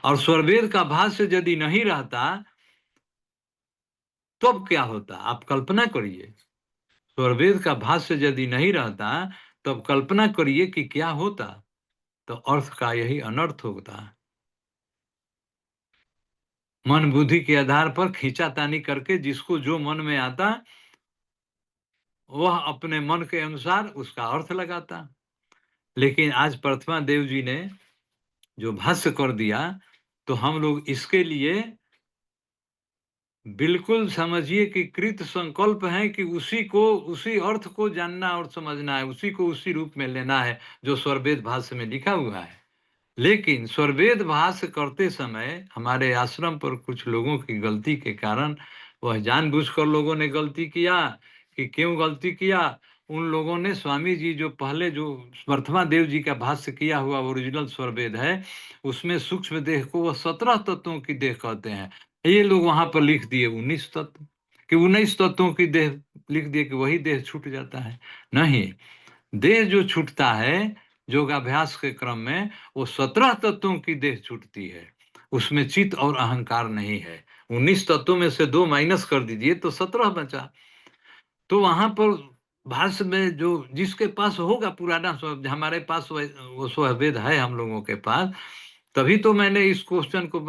और स्वरवेद का भाष्य यदि नहीं रहता, तब क्या होता? आप कल्पना करिए। स्वरवेद का भाष्य यदि नहीं रहता, तब कल्पना करिए कि क्या होता। तो अर्थ का यही अनर्थ होता। मन बुद्धि के आधार पर खींचातानी करके जिसको जो मन में आता, वह अपने मन के अनुसार उसका अर्थ लगाता। लेकिन आज प्रथमा देव जी ने जो भाष्य कर दिया, तो हम लोग इसके लिए बिल्कुल समझिए कि कृत संकल्प है कि उसी को, उसी अर्थ को जानना और समझना है, उसी को उसी रूप में लेना है जो स्वरवेद भाष्य में लिखा हुआ है। लेकिन स्वरवेद भाष्य करते समय हमारे आश्रम पर कुछ लोगों की गलती के कारण, वह जानबूझकर लोगों ने गलती किया। कि क्यों गलती किया? उन लोगों ने स्वामी जी जो पहले जो प्रथमा देव जी का भाष्य किया हुआ ओरिजिनल स्वरवेद है, उसमें सूक्ष्म देह को वह 17 तत्वों की देह कहते हैं। ये लोग वहां पर लिख दिए 19 तत्व, कि 19 तत्वों की देह लिख दिए, कि वही देह छूट जाता है। नहीं, देह जो छूटता है योगाभ्यास के क्रम में, वो 17 तत्वों की देह छूटती है। उसमें चित्त और अहंकार नहीं है। 19 तत्वों में से 2 माइनस कर दीजिए तो 17 बचा। तो वहां पर भाष्य में जो जिसके पास होगा पुराना हमारे पास वो स्वरवेद है हम लोगों के पास, तभी तो मैंने इस क्वेश्चन को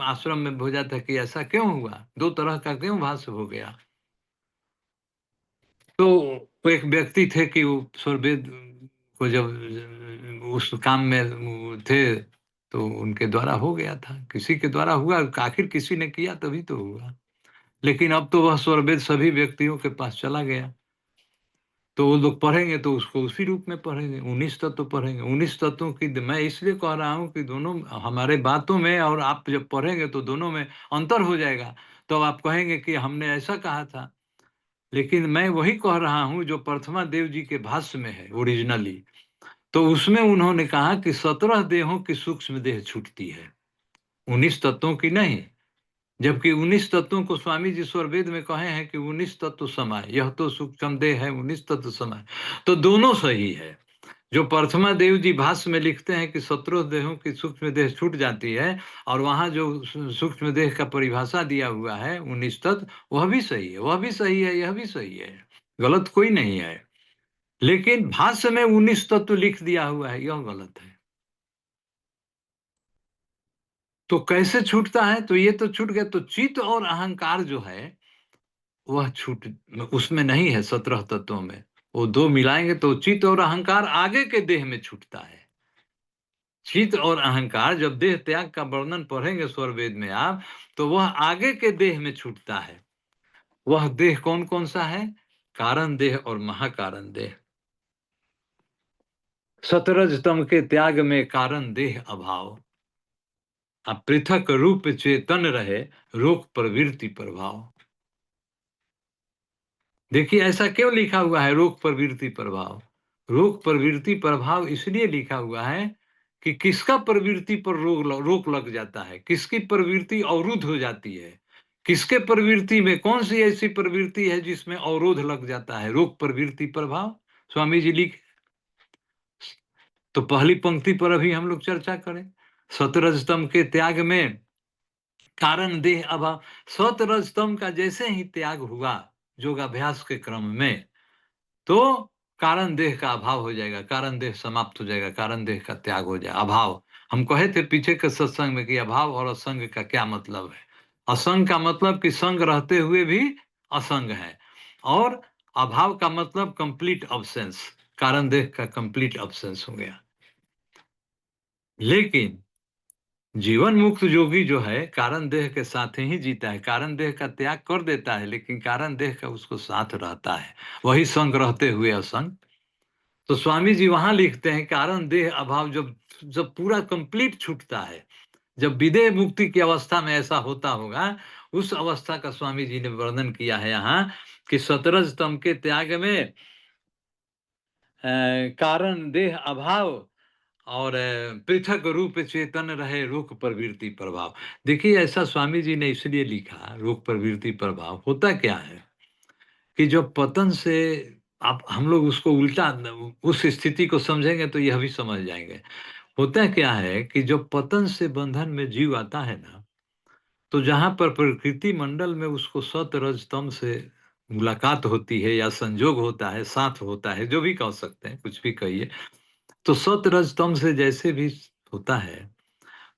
आश्रम में भेजा था कि ऐसा क्यों हुआ, दो तरह का क्यों भाष्य हो गया। तो वो एक व्यक्ति थे कि वो स्वरवेद को जब उस काम में वो थे, तो उनके द्वारा हो गया था, किसी के द्वारा हुआ, आखिर किसी ने किया तभी तो हुआ। लेकिन अब तो वह स्वरवेद सभी व्यक्तियों के पास चला गया, तो वो लोग पढ़ेंगे तो उसको उसी रूप में पढ़ेंगे, 19 तत्व पढ़ेंगे। 19 तत्वों की मैं इसलिए कह रहा हूँ कि दोनों हमारे बातों में और आप जब पढ़ेंगे तो दोनों में अंतर हो जाएगा। तो आप कहेंगे कि हमने ऐसा कहा था। लेकिन मैं वही कह रहा हूँ जो प्रथमा देव जी के भाष्य में है ओरिजिनली। तो उसमें उन्होंने कहा कि 17 देहों की सूक्ष्म देह छूटती है, 19 तत्वों की नहीं। जबकि 19 तत्वों को स्वामी जी स्वरवेद में कहे हैं कि 19 तत्व समाय, यह तो सूक्ष्म देह है 19 तत्व समाय। तो दोनों सही है। जो प्रथमा देव जी भाष्य में लिखते हैं कि 17 देहों की सूक्ष्म देह छूट जाती है, और वहां जो सूक्ष्म देह का परिभाषा दिया हुआ है 19 तत्व, वह भी सही है, वह भी सही है, यह भी सही है। गलत कोई नहीं है। लेकिन भाष्य में 19 तत्व लिख दिया हुआ है, यह गलत है। तो कैसे छूटता है? तो ये तो छूट गया। तो चित्त और अहंकार जो है वह छूट उसमें नहीं है 17 तत्वों में। वो 2 मिलाएँगे तो चित्त और अहंकार आगे के देह में छूटता है। चित्त और अहंकार जब देह त्याग का वर्णन पढ़ेंगे स्वरवेद में आप, तो वह आगे के देह में छूटता है। वह देह कौन-कौन सा है? कारण देह और महाकारण देह। सतरज तम के त्याग में कारण देह अभाव। अब पृथक रूप चेतन रहे, रोग प्रवृत्ति प्रभाव। देखिए ऐसा क्यों लिखा हुआ है रोग प्रवृत्ति प्रभाव? रोग प्रवृत्ति प्रभाव इसलिए लिखा हुआ है कि किसका प्रवृत्ति पर रोक लग जाता है, किसकी प्रवृत्ति अवरुद्ध हो जाती है, किसके प्रवृत्ति में कौन सी ऐसी प्रवृत्ति है जिसमें अवरोध लग जाता है, रोग प्रवृत्ति प्रभाव। स्वामी जी लिखे। तो पहली पंक्ति पर अभी हम लोग चर्चा करें। सतरज स्तंभ के त्याग में कारण देह अभाव। सतरज स्तंभ का जैसे ही त्याग हुआ योगाभ्यास के क्रम में, तो कारण देह का अभाव हो जाएगा, कारण देह समाप्त हो जाएगा, कारण देह का त्याग हो जाएगा। अभाव, हम कहे थे पीछे के सत्संग में कि अभाव और असंग का क्या मतलब है। असंग का मतलब कि संग रहते हुए भी असंग है, और अभाव का मतलब कंप्लीट अब्सेंस, कारण देह का कंप्लीट अब्सेंस हो गया। लेकिन जीवन मुक्त योगी जो है कारण देह के साथ ही जीता है, कारण देह का त्याग कर देता है, लेकिन कारण देह का उसको साथ रहता है, वही संग रहते हुए असंग। तो स्वामी जी वहां लिखते हैं कारण देह अभाव जब जब पूरा कंप्लीट छूटता है, जब विदेह मुक्ति की अवस्था में ऐसा होता होगा, उस अवस्था का स्वामी जी ने वर्णन किया है यहाँ कि सतरज तम के त्याग में कारण देह अभाव और पृथक रूप चेतन रहे रोग प्रवृत्ति प्रभाव। देखिए ऐसा स्वामी जी ने इसलिए लिखा, रोग प्रवृत्ति प्रभाव होता क्या है कि जब पतन से आप हम लोग उसको उल्टा उस स्थिति को समझेंगे तो यह भी समझ जाएँगे। होता क्या है कि जब पतन से बंधन में जीव आता है ना, तो जहाँ पर प्रकृति मंडल में उसको सत, रज, तम से मुलाकात होती है या संजोग होता है, साथ होता है, जो भी कह सकते हैं, कुछ भी कहिए। तो सत, रज, तम से जैसे भी होता है,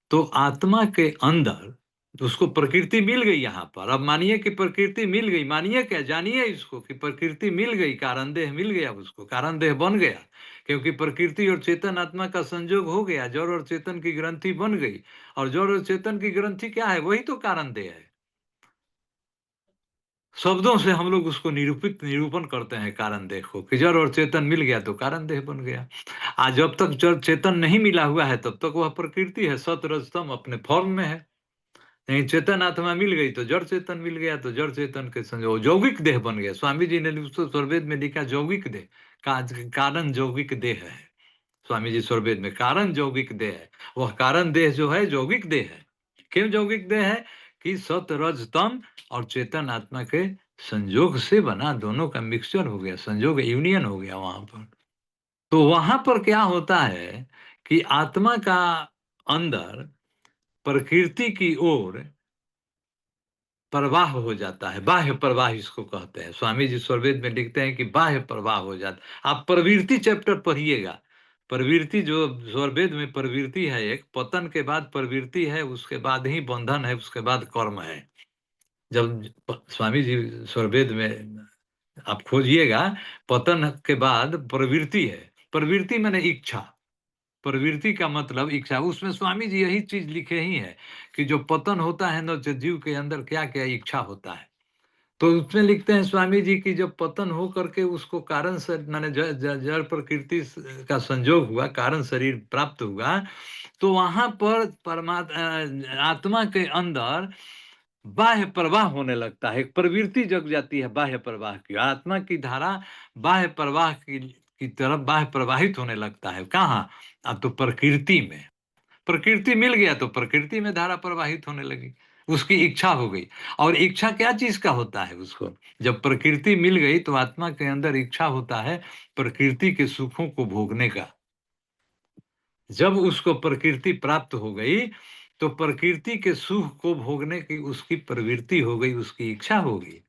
तो आत्मा के अंदर उसको प्रकृति मिल गई यहाँ पर। अब मानिए कि प्रकृति मिल गई, मानिए क्या, जानिए इसको कि प्रकृति मिल गई, कारण देह मिल गया उसको, कारण देह बन गया। क्योंकि प्रकृति और चेतन आत्मा का संयोग हो गया, जड़ और चेतन की ग्रंथि बन गई। और जड़ और चेतन की ग्रंथि क्या है? वही तो कारण देह है। शब्दों से हम लोग उसको निरूपण करते हैं कारण देह को, कि जड़ और चेतन मिल गया तो कारण देह बन गया। जब तक जड़ चेतन नहीं मिला हुआ है तब तक वह प्रकृति है, सत रज तम अपने फॉर्म में है। नहीं, चेतन आत्मा मिल गई तो जड़ चेतन मिल गया, तो जड़ चेतन के संजोग यौगिक देह बन गया। स्वामी जी ने उसको स्वरवेद में लिखा, यौगिक देह का कारण यौगिक देह है। स्वामी जी स्वरवेद में कारण यौगिक देह है। वह कारण देह जो है यौगिक देह है। क्यों यौगिक देह है? कि सत रज तम और चेतन आत्मा के संयोग से बना, दोनों का मिक्सचर हो गया, संयोग यूनियन हो गया वहां पर। तो वहां पर क्या होता है कि आत्मा का अंदर प्रकृति की ओर प्रवाह हो जाता है, बाह्य प्रवाह इसको कहते हैं। स्वामी जी स्वरवेद में लिखते हैं कि बाह्य प्रवाह हो जाता। आप प्रवृत्ति चैप्टर पढ़िएगा। प्रवृत्ति जो स्वरवेद में प्रवृत्ति है, एक पतन के बाद प्रवृत्ति है, उसके बाद ही बंधन है, उसके बाद कर्म है। जब स्वामी जी स्वरवेद में आप खोजिएगा, पतन के बाद प्रवृत्ति है। प्रवृत्ति माने इच्छा। प्रवृत्ति का मतलब इच्छा। उसमें स्वामी जी यही चीज लिखे ही है कि जो पतन होता है ना, जो जीव के अंदर क्या क्या इच्छा होता है। तो उसमें लिखते हैं स्वामी जी की जब पतन हो करके उसको कारण से माने जड़ प्रकृति का संयोग हुआ, कारण शरीर प्राप्त हुआ, तो वहां पर आत्मा के अंदर बाह्य प्रवाह होने लगता है। एक प्रवृत्ति जग जाती है बाह्य प्रवाह की, आत्मा की धारा बाह्य प्रवाह की तरफ बाह्य प्रवाहित होने लगता है। कहाँ? अब तो प्रकृति में। प्रकृति मिल गया तो प्रकृति में धारा प्रवाहित होने लगी, उसकी इच्छा हो गई। और इच्छा क्या चीज का होता है उसको? जब प्रकृति मिल गई तो आत्मा के अंदर इच्छा होता है प्रकृति के सुखों को भोगने का। जब उसको प्रकृति प्राप्त हो गई तो प्रकृति के सुख को भोगने की उसकी प्रवृत्ति हो गई, उसकी इच्छा हो गई।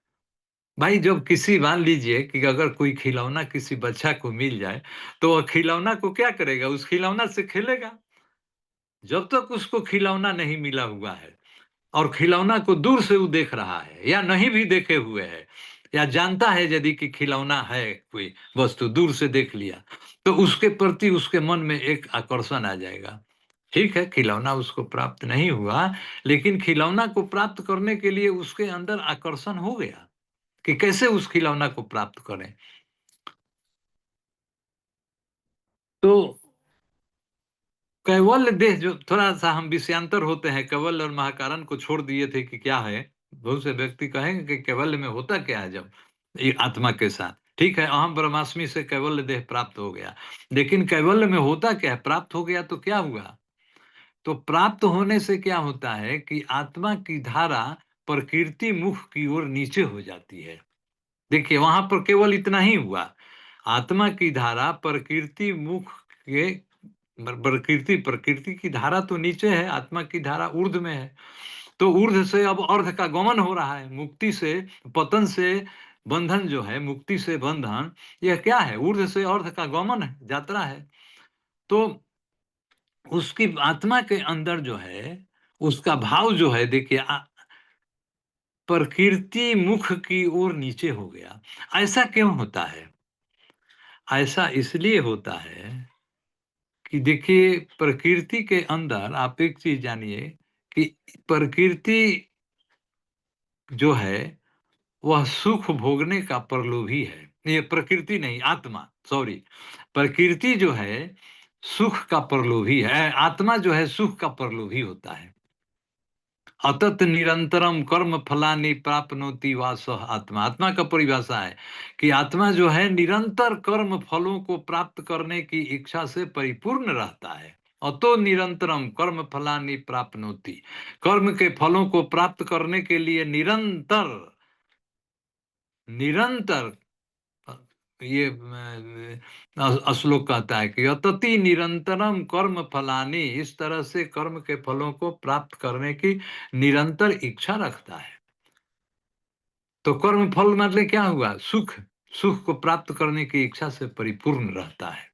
भाई जब किसी मान लीजिए कि अगर कोई खिलौना किसी बच्चा को मिल जाए, तो वह खिलौना को क्या करेगा? उस खिलौना से खेलेगा। जब तक उसको खिलौना नहीं मिला हुआ है और खिलौना को दूर से वो देख रहा है या नहीं भी देखे हुए है, या जानता है यदि कि खिलौना है, कोई वस्तु दूर से देख लिया, तो उसके प्रति उसके मन में एक आकर्षण आ जाएगा। ठीक है, खिलौना उसको प्राप्त नहीं हुआ, लेकिन खिलौना को प्राप्त करने के लिए उसके अंदर आकर्षण हो गया कि कैसे उस खिलौना को प्राप्त करें। तो कैवल्य देह जो थोड़ा-सा हम विषयांतर होते हैं, कैवल्य और महाकारण को छोड़ दिए थे कि क्या है? बहुत से व्यक्ति कहेंगे कि कैवल्य में होता क्या है जब ये आत्मा के साथ? ठीक है, अहम ब्रह्मास्मि से कैवल्य देह प्राप्त हो गया। लेकिन कैवल्य में होता क्या है? प्राप्त हो गया तो क्या हुआ? तो प्राप्त होने से क्या होता है कि आत्मा की धारा प्रकृति मुख की ओर नीचे हो जाती है। देखिए, वहाँ पर केवल इतना ही हुआ। आत्मा की धारा प्रकृति मुख के प्रकृति प्रकृति की धारा तो नीचे है, आत्मा की धारा ऊर्ध्व में है। तो ऊर्ध्व से अब अर्ध का गमन हो रहा है। मुक्ति से पतन से बंधन जो है, मुक्ति से बंधन, यह क्या है? ऊर्ध्व से अर्ध का गमन है, यात्रा है। तो उसकी आत्मा के अंदर जो है, उसका भाव जो है, देखिए प्रकृति मुख की ओर नीचे हो गया। ऐसा क्यों होता है? ऐसा इसलिए होता है कि देखिए प्रकृति के अंदर आप एक चीज़ जानिए कि प्रकृति जो है वह सुख भोगने का प्रलोभी है। ये प्रकृति नहीं, आत्मा, सॉरी। प्रकृति जो है सुख का प्रलोभी है, आत्मा जो है सुख का प्रलोभी होता है। अतत निरंतरम कर्म फलानि प्राप्नोति वा सः आत्मा। आत्मा का परिभाषा है कि आत्मा जो है निरंतर कर्म फलों को प्राप्त करने की इच्छा से परिपूर्ण रहता है। अतो निरंतरम कर्म फलानि प्राप्नोति। कर्म के फलों को प्राप्त करने के लिए निरंतर निरंतर ये श्लोक कहता है कि यतति निरंतरम कर्म फलानि, इस तरह से कर्म के फलों को प्राप्त करने की निरंतर इच्छा रखता है। तो कर्म फल मतलब क्या हुआ? सुख। सुख को प्राप्त करने की इच्छा से परिपूर्ण रहता है।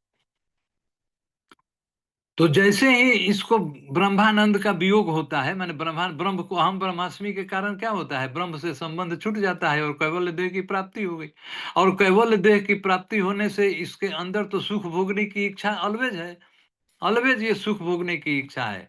तो जैसे ही इसको ब्रह्मानंद का वियोग होता है, माने ब्रह्म को अहम ब्रह्मास्मि के कारण क्या होता है? ब्रह्म से संबंध छूट जाता है और कैवल्य देह की प्राप्ति हो गई। और कैवल्य देह की प्राप्ति होने से इसके अंदर तो सुख भोगने की इच्छा ऑलवेज है। ऑलवेज ये सुख भोगने की इच्छा है।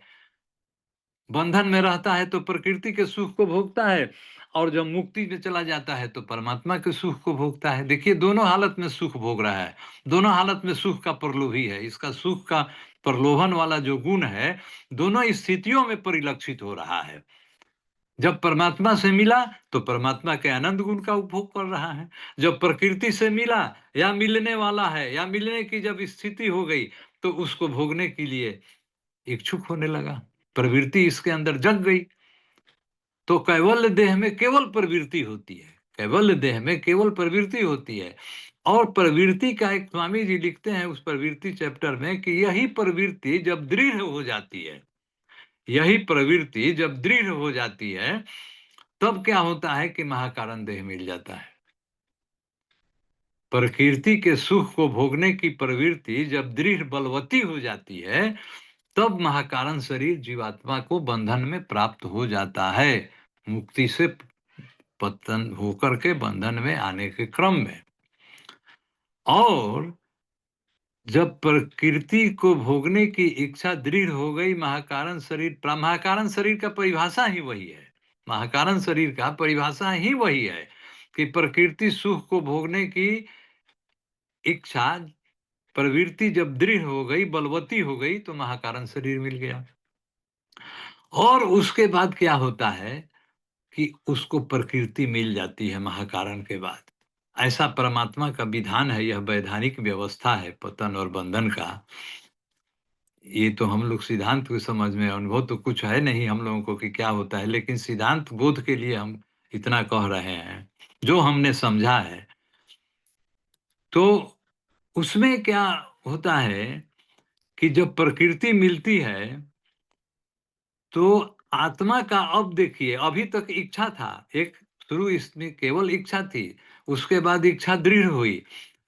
बंधन में रहता है तो प्रकृति के सुख को भोगता है, और जब मुक्ति में चला जाता है तो परमात्मा के सुख को भोगता है। देखिए, दोनों हालत में सुख भोग रहा है। दोनों हालत में सुख का प्रलोभी है। इसका सुख का प्रलोभन वाला जो गुण है, दोनों स्थितियों में परिलक्षित हो रहा है। जब परमात्मा से मिला तो परमात्मा के आनंद गुण का उपभोग कर रहा है। जब प्रकृति से मिला या मिलने वाला है या मिलने की जब स्थिति हो गई, तो उसको भोगने के लिए इच्छुक होने लगा। प्रवृत्ति इसके अंदर जग गई। तो कैवल्य देह में केवल प्रवृत्ति होती है। कैवल्य देह में केवल प्रवृत्ति होती है। और प्रवृत्ति का एक स्वामी जी लिखते हैं उस प्रवृत्ति चैप्टर में कि यही प्रवृत्ति जब दृढ़ हो जाती है, यही प्रवृत्ति जब दृढ़ हो जाती है, तब क्या होता है कि महाकारण देह मिल जाता है। प्रकृति के सुख को भोगने की प्रवृत्ति जब दृढ़ बलवती हो जाती है, तब महाकारण शरीर जीवात्मा को बंधन में प्राप्त हो जाता है, मुक्ति से पतन होकर के बंधन में आने के क्रम में। और जब प्रकृति को भोगने की इच्छा दृढ़ हो गई, महाकारण शरीर का परिभाषा ही वही है। महाकारण शरीर का परिभाषा ही वही है कि प्रकृति सुख को भोगने की इच्छा प्रवृत्ति जब दृढ़ हो गई, बलवती हो गई, तो महाकारण शरीर मिल गया। और उसके बाद क्या होता है कि उसको प्रकृति मिल जाती है महाकारण के बाद। ऐसा परमात्मा का विधान है, यह वैधानिक व्यवस्था है पतन और बंधन का। ये तो हम लोग सिद्धांत को समझ में, अनुभव तो कुछ है नहीं हम लोगों को कि क्या होता है, लेकिन सिद्धांत बोध के लिए हम इतना कह रहे हैं, जो हमने समझा है। तो उसमें क्या होता है कि जब प्रकृति मिलती है, तो आत्मा का, अब देखिए, अभी तक इच्छा था, एक शुरू इसमें केवल इच्छा थी, उसके बाद इच्छा दृढ़ हुई,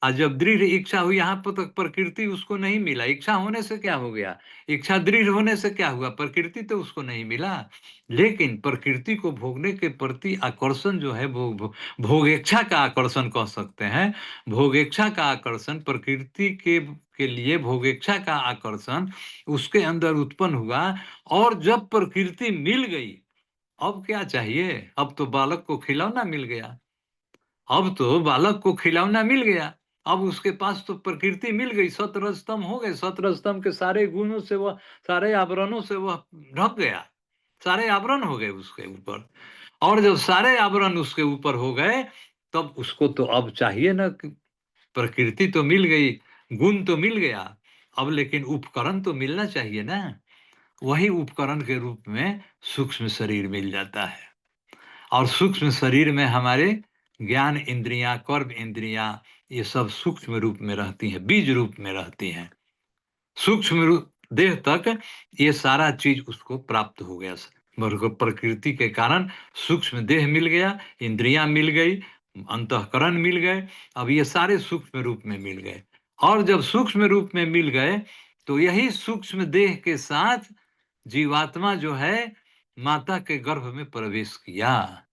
और जब दृढ़ इच्छा हुई, यहाँ पर तक प्रकृति उसको नहीं मिला। इच्छा होने से क्या हो गया? इच्छा दृढ़ होने से क्या हुआ? प्रकृति तो उसको नहीं मिला, लेकिन प्रकृति को भोगने के प्रति आकर्षण जो है, भोगेच्छा का आकर्षण कह सकते हैं। भोगेच्छा का आकर्षण, प्रकृति के लिए भोगेच्छा का आकर्षण उसके अंदर उत्पन्न हुआ। और जब प्रकृति मिल गई, अब क्या चाहिए? अब तो बालक को खिलौना मिल गया। अब तो बालक को खिलौना मिल गया। अब उसके पास तो प्रकृति मिल गई, सतरजतम हो गए, सतरजतम के सारे गुणों से वह, सारे आवरणों से वह ढक गया, सारे आवरण हो गए उसके ऊपर। और जब सारे आवरण उसके ऊपर हो गए, तब उसको तो अब चाहिए ना कि प्रकृति तो मिल गई, गुण तो मिल गया, अब लेकिन उपकरण तो मिलना चाहिए ना। वही उपकरण के रूप में सूक्ष्म शरीर मिल जाता है। और सूक्ष्म शरीर में हमारे ज्ञान इंद्रियां, कर्म इंद्रियां, ये सब सूक्ष्म रूप में रहती हैं, बीज रूप में रहती हैं। सूक्ष्म रूप देह तक ये सारा चीज उसको प्राप्त हो गया। प्रकृति के कारण सूक्ष्म देह मिल गया, इंद्रियां मिल गई, अंतःकरण मिल गए। अब ये सारे सूक्ष्म रूप में मिल गए। और जब सूक्ष्म रूप में मिल गए, तो यही सूक्ष्म देह के साथ जीवात्मा जो है, माता के गर्भ में प्रवेश किया।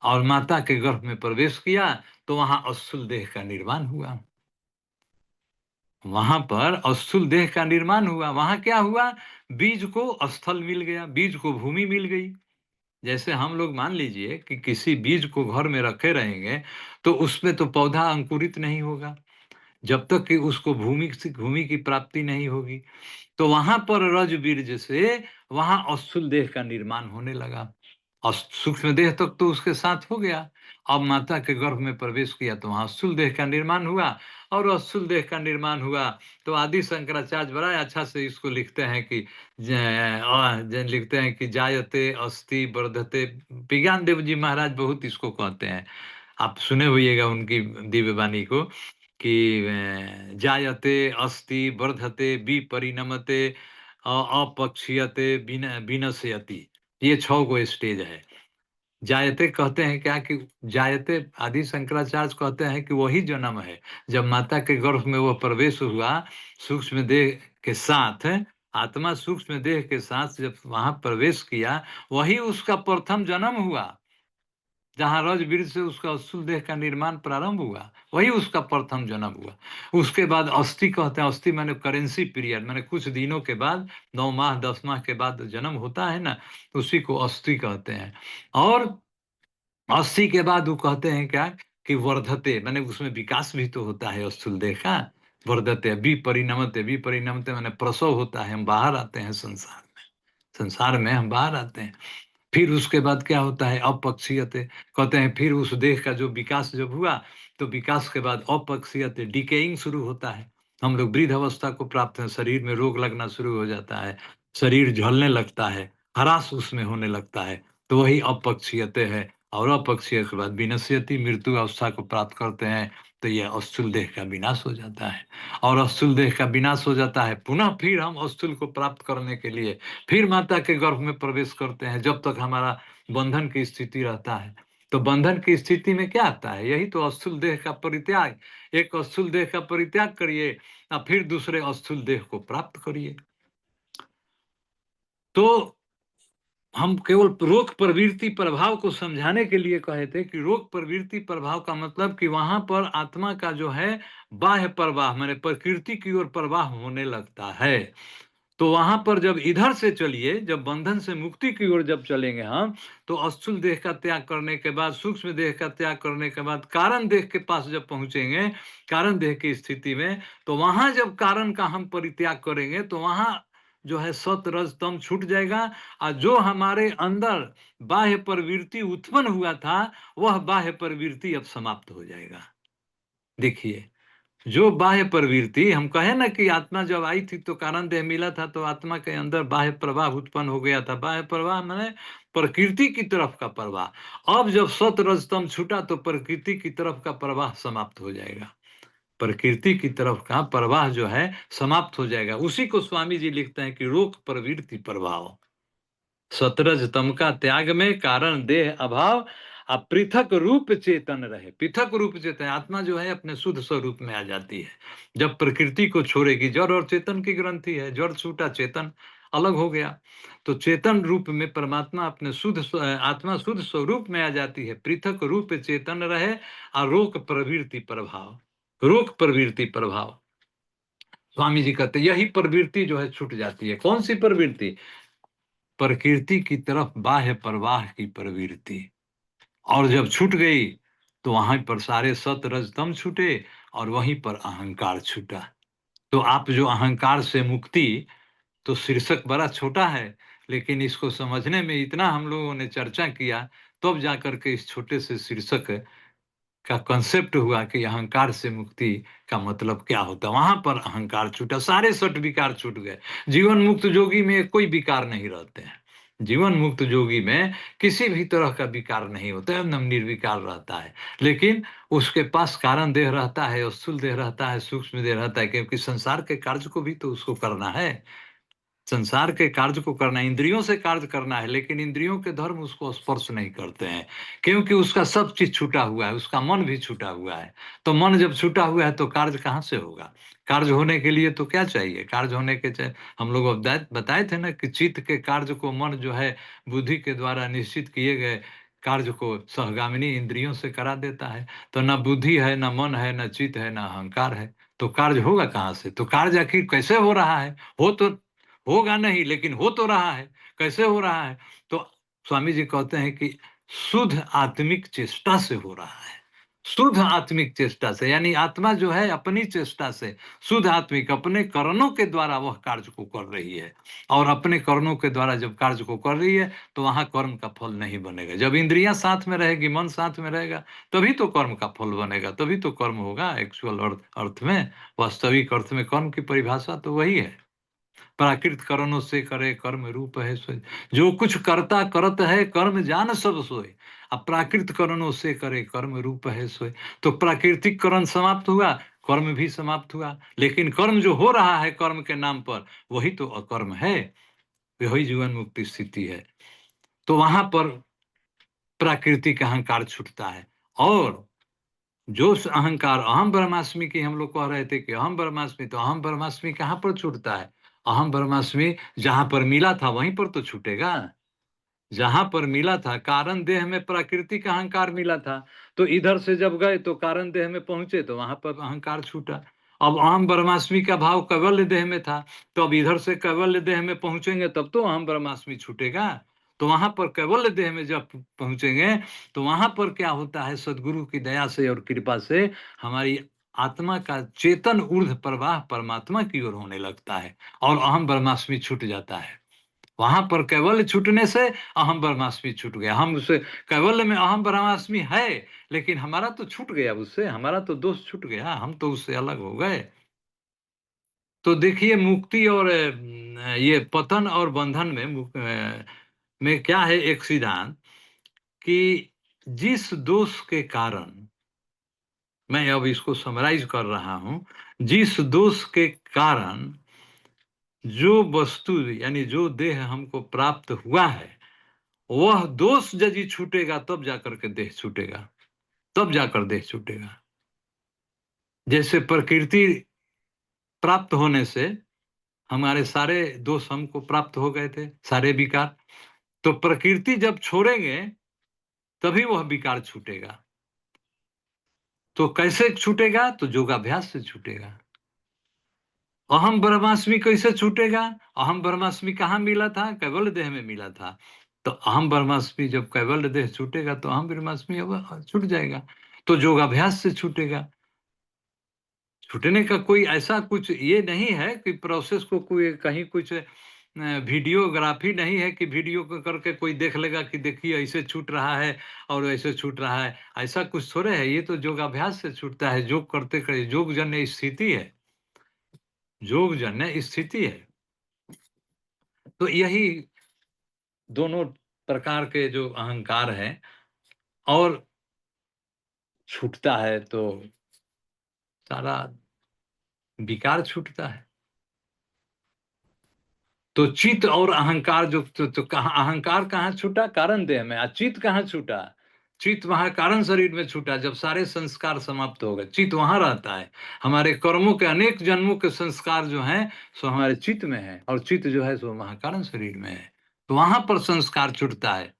और माता के गर्भ में प्रवेश किया, तो वहां अस्थूल देह का निर्माण हुआ। वहां पर अस्थूल देह का निर्माण हुआ। वहां क्या हुआ? बीज को स्थल मिल गया, बीज को भूमि मिल गई। जैसे हम लोग मान लीजिए कि किसी बीज को घर में रखे रहेंगे, तो उसमें तो पौधा अंकुरित नहीं होगा, जब तक कि उसको भूमि की प्राप्ति नहीं होगी। तो वहां पर रज बीज से वहां स्थूल देह का निर्माण होने लगा। और सूक्ष्म देह तक तो उसके साथ हो गया। अब माता के गर्भ में प्रवेश किया, तो वहां स्थूल देह का निर्माण हुआ। और स्थूल देह का निर्माण हुआ, तो आदि शंकराचार्य बड़ा अच्छा से इसको लिखते हैं कि लिखते हैं कि जायते अस्थि वर्धते। विज्ञान देव जी महाराज बहुत इसको कहते हैं, आप सुने होइएगा उनकी दिव्य वाणी को कि जायते अस्ति वर्धते विपरिणमते अपक्षीयते विनश्यति। ये 6 गो स्टेज है। जायते कहते हैं क्या कि जायते आदि शंकराचार्य कहते हैं कि वही जन्म है। जब माता के गर्भ में वो प्रवेश हुआ सूक्ष्म देह के साथ, आत्मा सूक्ष्म देह के साथ जब वहाँ प्रवेश किया, वही उसका प्रथम जन्म हुआ। जहाँ रज-बीज से उसका स्थूल देह का निर्माण प्रारंभ हुआ, वही उसका प्रथम जन्म हुआ। उसके बाद अस्थि कहते हैं, अस्थि माने करेंसी पीरियड, माने कुछ दिनों के बाद 9 माह 10 माह के बाद जन्म होता है ना, उसी को अस्थि कहते हैं। और 80 के बाद वो कहते हैं क्या कि वर्धते, माने उसमें विकास भी तो होता है स्थूल देह का। वर्धते विपरिणमते, विपरिणमते माने प्रसव होता है, हम बाहर आते हैं संसार में। संसार में हम बाहर आते हैं। फिर उसके बाद क्या होता है अपक्षीयते, कहते हैं फिर उस देह का जो विकास जब हुआ, तो विकास के बाद अपक्षीयते डिकेइंग शुरू होता है। हम लोग वृद्ध अवस्था को प्राप्त हैं, शरीर में रोग लगना शुरू हो जाता है, शरीर झलने लगता है, ह्रास उसमें होने लगता है, तो वही अपक्षीयते है। और अपक्षीय के बाद विनश्यति, मृत्यु अवस्था को प्राप्त करते हैं, तो यह स्थूल देह का विनाश हो जाता है। और स्थूल देह का विनाश हो जाता है, पुनः फिर हम स्थूल को प्राप्त करने के लिए फिर माता के गर्भ में प्रवेश करते हैं, जब तक हमारा बंधन की स्थिति रहता है। तो बंधन की स्थिति में क्या आता है? यही तो स्थूल देह का परित्याग। एक स्थूल देह का परित्याग करिए और फिर दूसरे स्थूल देह को प्राप्त करिए। तो हम केवल रोग प्रवृत्ति प्रभाव को समझाने के लिए कहे थे कि रोग प्रवृत्ति प्रभाव का मतलब कि वहां पर आत्मा का जो है बाह्य प्रवाह माने प्रकृति की ओर प्रवाह होने लगता है। तो वहां पर जब इधर से चलिए, जब बंधन से मुक्ति की ओर जब चलेंगे हम, तो स्थूल देह का त्याग करने के बाद, सूक्ष्म देह का त्याग करने के बाद कारण देह के पास जब पहुंचेंगे, कारण देह की स्थिति में, तो वहां जब कारण का हम परित्याग करेंगे, तो वहां जो है सत रज तम छूट जाएगा। और जो हमारे अंदर बाह्य प्रवृत्ति उत्पन्न हुआ था, वह बाह्य प्रवृत्ति अब समाप्त हो जाएगा। देखिए, जो बाह्य प्रवृत्ति हम कहे ना कि आत्मा जब आई थी तो कारण देह मिला था, तो आत्मा के अंदर बाह्य प्रवाह उत्पन्न हो गया था। बाह्य प्रवाह माने प्रकृति की तरफ का प्रवाह। अब जब सत रजतम छूटा, तो प्रकृति की तरफ का प्रवाह समाप्त हो जाएगा। प्रकृति की तरफ का प्रवाह जो है समाप्त हो जाएगा। उसी को स्वामी जी लिखते हैं कि रोग प्रवृत्ति प्रभाव। सतरज तम का त्याग में कारण देह अभाव, पृथक रूप चेतन रहे। पृथक रूप चेतन, आत्मा जो है अपने शुद्ध स्वरूप में आ जाती है। जब प्रकृति को छोड़ेगी, जड़ और चेतन की ग्रंथि है, जड़ छूटा चेतन अलग हो गया, तो चेतन रूप में परमात्मा अपने आत्मा शुद्ध स्वरूप में आ जाती है। पृथक रूप चेतन रहे और रोग प्रवृत्ति प्रभाव, रोग प्रवृत्ति प्रभाव। स्वामी जी कहते यही प्रवृत्ति जो है छूट जाती है। कौन सी प्रवृत्ति? प्रकृति की तरफ बाह्य प्रवाह की प्रवृत्ति। और जब छूट गई, तो वहां पर सारे सत रज तम छूटे और वहीं पर अहंकार छूटा। तो आप जो अहंकार से मुक्ति, तो शीर्षक बड़ा छोटा है, लेकिन इसको समझने में इतना हम लोगों ने चर्चा किया, तब तो जाकर के इस छोटे से शीर्षक का कंसेप्ट हुआ कि अहंकार से मुक्ति का मतलब क्या होता है। वहां पर अहंकार छूटा, सारे सट विकार छूट गए। जीवन मुक्त जोगी में कोई विकार नहीं रहते हैं। जीवन मुक्त जोगी में किसी भी तरह का विकार नहीं होता है, एकदम निर्विकार रहता है। लेकिन उसके पास कारण देह रहता है, स्थूल देह रहता है, सूक्ष्म देह रहता है, क्योंकि संसार के कार्य को भी तो उसको करना है। संसार के कार्य को करना है, इंद्रियों से कार्य करना है, लेकिन इंद्रियों के धर्म उसको स्पर्श नहीं करते हैं, क्योंकि उसका सब चीज छूटा हुआ है, उसका मन भी छूटा हुआ है। तो मन जब छूटा हुआ है, तो कार्य कहाँ से होगा? कार्य होने के लिए तो क्या चाहिए? कार्य होने के हम लोग बताए थे ना कि चित्त के कार्य को मन जो है बुद्धि के द्वारा निश्चित किए गए कार्य को सहगामिनी इंद्रियों से करा देता है। तो ना बुद्धि है, ना मन है, ना चित्त है, ना अहंकार है, तो कार्य होगा कहाँ से? तो कार्य आखिर कैसे हो रहा है? हो तो होगा नहीं, लेकिन हो तो रहा है। कैसे हो रहा है? तो स्वामी जी कहते हैं कि शुद्ध आत्मिक चेष्टा से हो रहा है। शुद्ध आत्मिक चेष्टा से, यानी आत्मा जो है अपनी चेष्टा से, शुद्ध आत्मिक अपने कर्णों के द्वारा वह कार्य को कर रही है। और अपने कर्णों के द्वारा जब कार्य को कर रही है, तो वहां कर्म का फल नहीं बनेगा। जब इंद्रियां साथ में रहेगी, मन साथ में रहेगा, तभी तो कर्म का फल बनेगा, तभी तो कर्म होगा। एक्चुअल अर्थ में, वास्तविक अर्थ में कर्म की परिभाषा तो वही है। प्राकृत करणों से करे कर्म रूप है सोय। जो कुछ करता करत है कर्म जान सब सोय। अब प्राकृत करणों से करे कर्म रूप है सोय। तो प्राकृतिक करण समाप्त हुआ, कर्म भी समाप्त हुआ, लेकिन कर्म जो हो रहा है कर्म के नाम पर, वही तो अकर्म है, वही जीवन मुक्ति स्थिति है। तो वहां पर प्राकृतिक अहंकार छूटता है। और जो अहंकार अहम ब्रह्मास्मि की हम लोग कह रहे थे कि अहम ब्रह्मास्मि, तो अहम ब्रह्मास्मि कहाँ पर छूटता है? अहम ब्रह्मास्मि जहां पर मिला था वहीं पर तो छूटेगा। जहां पर मिला था, कारण देह में प्राकृतिक अहंकार मिला था, तो इधर से जब गए तो कारण देह में पहुंचे तो वहां पर अहंकार छूटा। अब अहम ब्रह्मास्मि का भाव कैवल्य देह में था, तो अब इधर से कैवल्य देह में पहुंचेंगे तब तो अहम ब्रह्मास्मि छूटेगा। तो वहां पर कैवल्य देह में जब पहुंचेंगे तो वहां पर क्या होता है, सदगुरु की दया से और कृपा से हमारी आत्मा का चेतन ऊर्ध्व प्रवाह परमात्मा की ओर होने लगता है और अहम ब्रह्मास्मि छूट जाता है। वहां पर कैवल्य छूटने से अहम ब्रह्मास्मि छूट गया। हम उसे कैवल्य में अहम ब्रह्मास्मि है, लेकिन हमारा तो छूट गया उससे, हमारा तो दोष छूट गया, हम तो उससे अलग हो गए। तो देखिए मुक्ति और ये पतन और बंधन में में क्या है एक सिद्धांत कि जिस दोष के कारण, मैं अब इसको समराइज कर रहा हूं, जिस दोष के कारण जो वस्तु यानी जो देह हमको प्राप्त हुआ है, वह दोष यदि छूटेगा तब जाकर के देह छूटेगा, तब जाकर देह छूटेगा। जैसे प्रकृति प्राप्त होने से हमारे सारे दोष हमको प्राप्त हो गए थे, सारे विकार। तो प्रकृति जब छोड़ेंगे तभी वह विकार छूटेगा। तो कैसे छूटेगा? तो योगाभ्यास से छूटेगा। अहम ब्रह्मास्मि कैसे छूटेगा? अहम ब्रह्मास्मि कहाँ मिला था? कैवल्य देह में मिला था। तो अहम ब्रह्मास्मि जब कैवल्य देह छूटेगा तो अहम ब्रह्मास्मि अब छूट जाएगा। तो योगाभ्यास से छूटेगा। छूटने का कोई ऐसा कुछ ये नहीं है कि प्रोसेस को कोई कहीं कुछ वीडियोग्राफी नहीं है कि वीडियो को करके कोई देख लेगा कि देखिए ऐसे छूट रहा है और ऐसे छूट रहा है। ऐसा कुछ थोड़े है, ये तो योगाभ्यास से छूटता है, योग करते करते। योगजन्य स्थिति है, योगजन्य स्थिति है। तो यही दोनों प्रकार के जो अहंकार हैं और छूटता है तो सारा विकार छूटता है। तो चित्त और अहंकार जो तो कहाँ अहंकार कहाँ छूटा? कारण देह में। चित्त कहाँ छूटा? चित्त वहां कारण शरीर में छूटा जब सारे संस्कार समाप्त हो गए। चित्त वहां रहता है। हमारे कर्मों के अनेक जन्मों के संस्कार जो हैं सो हमारे चित्त में है, और चित्त जो है सो महाकारण शरीर में है। तो वहां पर संस्कार छूटता है।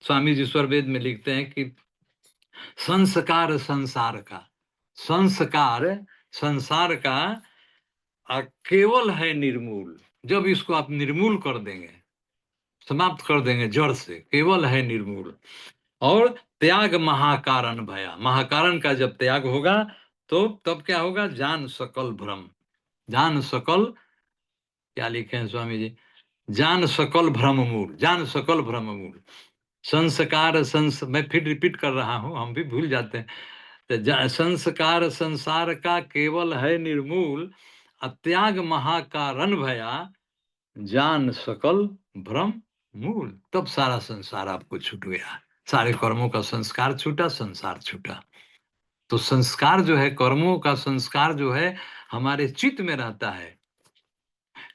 स्वामी जी स्वरवेद में लिखते हैं कि संस्कार संसार का, संस्कार संसार का केवल है निर्मूल। जब इसको आप निर्मूल कर देंगे, समाप्त कर देंगे जड़ से, केवल है निर्मूल। और त्याग महाकारण भया, महाकारण का जब त्याग होगा तो तब क्या होगा? जान सकल भ्रम, जान सकल, क्या लिखे हैं स्वामी जी? जान सकल भ्रम मूल, जान सकल भ्रम मूल। संस्कार मैं फिर रिपीट कर रहा हूं, हम भी भूल जाते हैं। तो संस्कार संसार का केवल है निर्मूल, त्याग महाकारण भया, जान सकल भ्रम मूल। तब सारा संसार आपको छूट गया, सारे कर्मों का संस्कार छूटा, संसार छूटा। तो संस्कार जो है, कर्मों का संस्कार जो है हमारे चित्त में रहता है।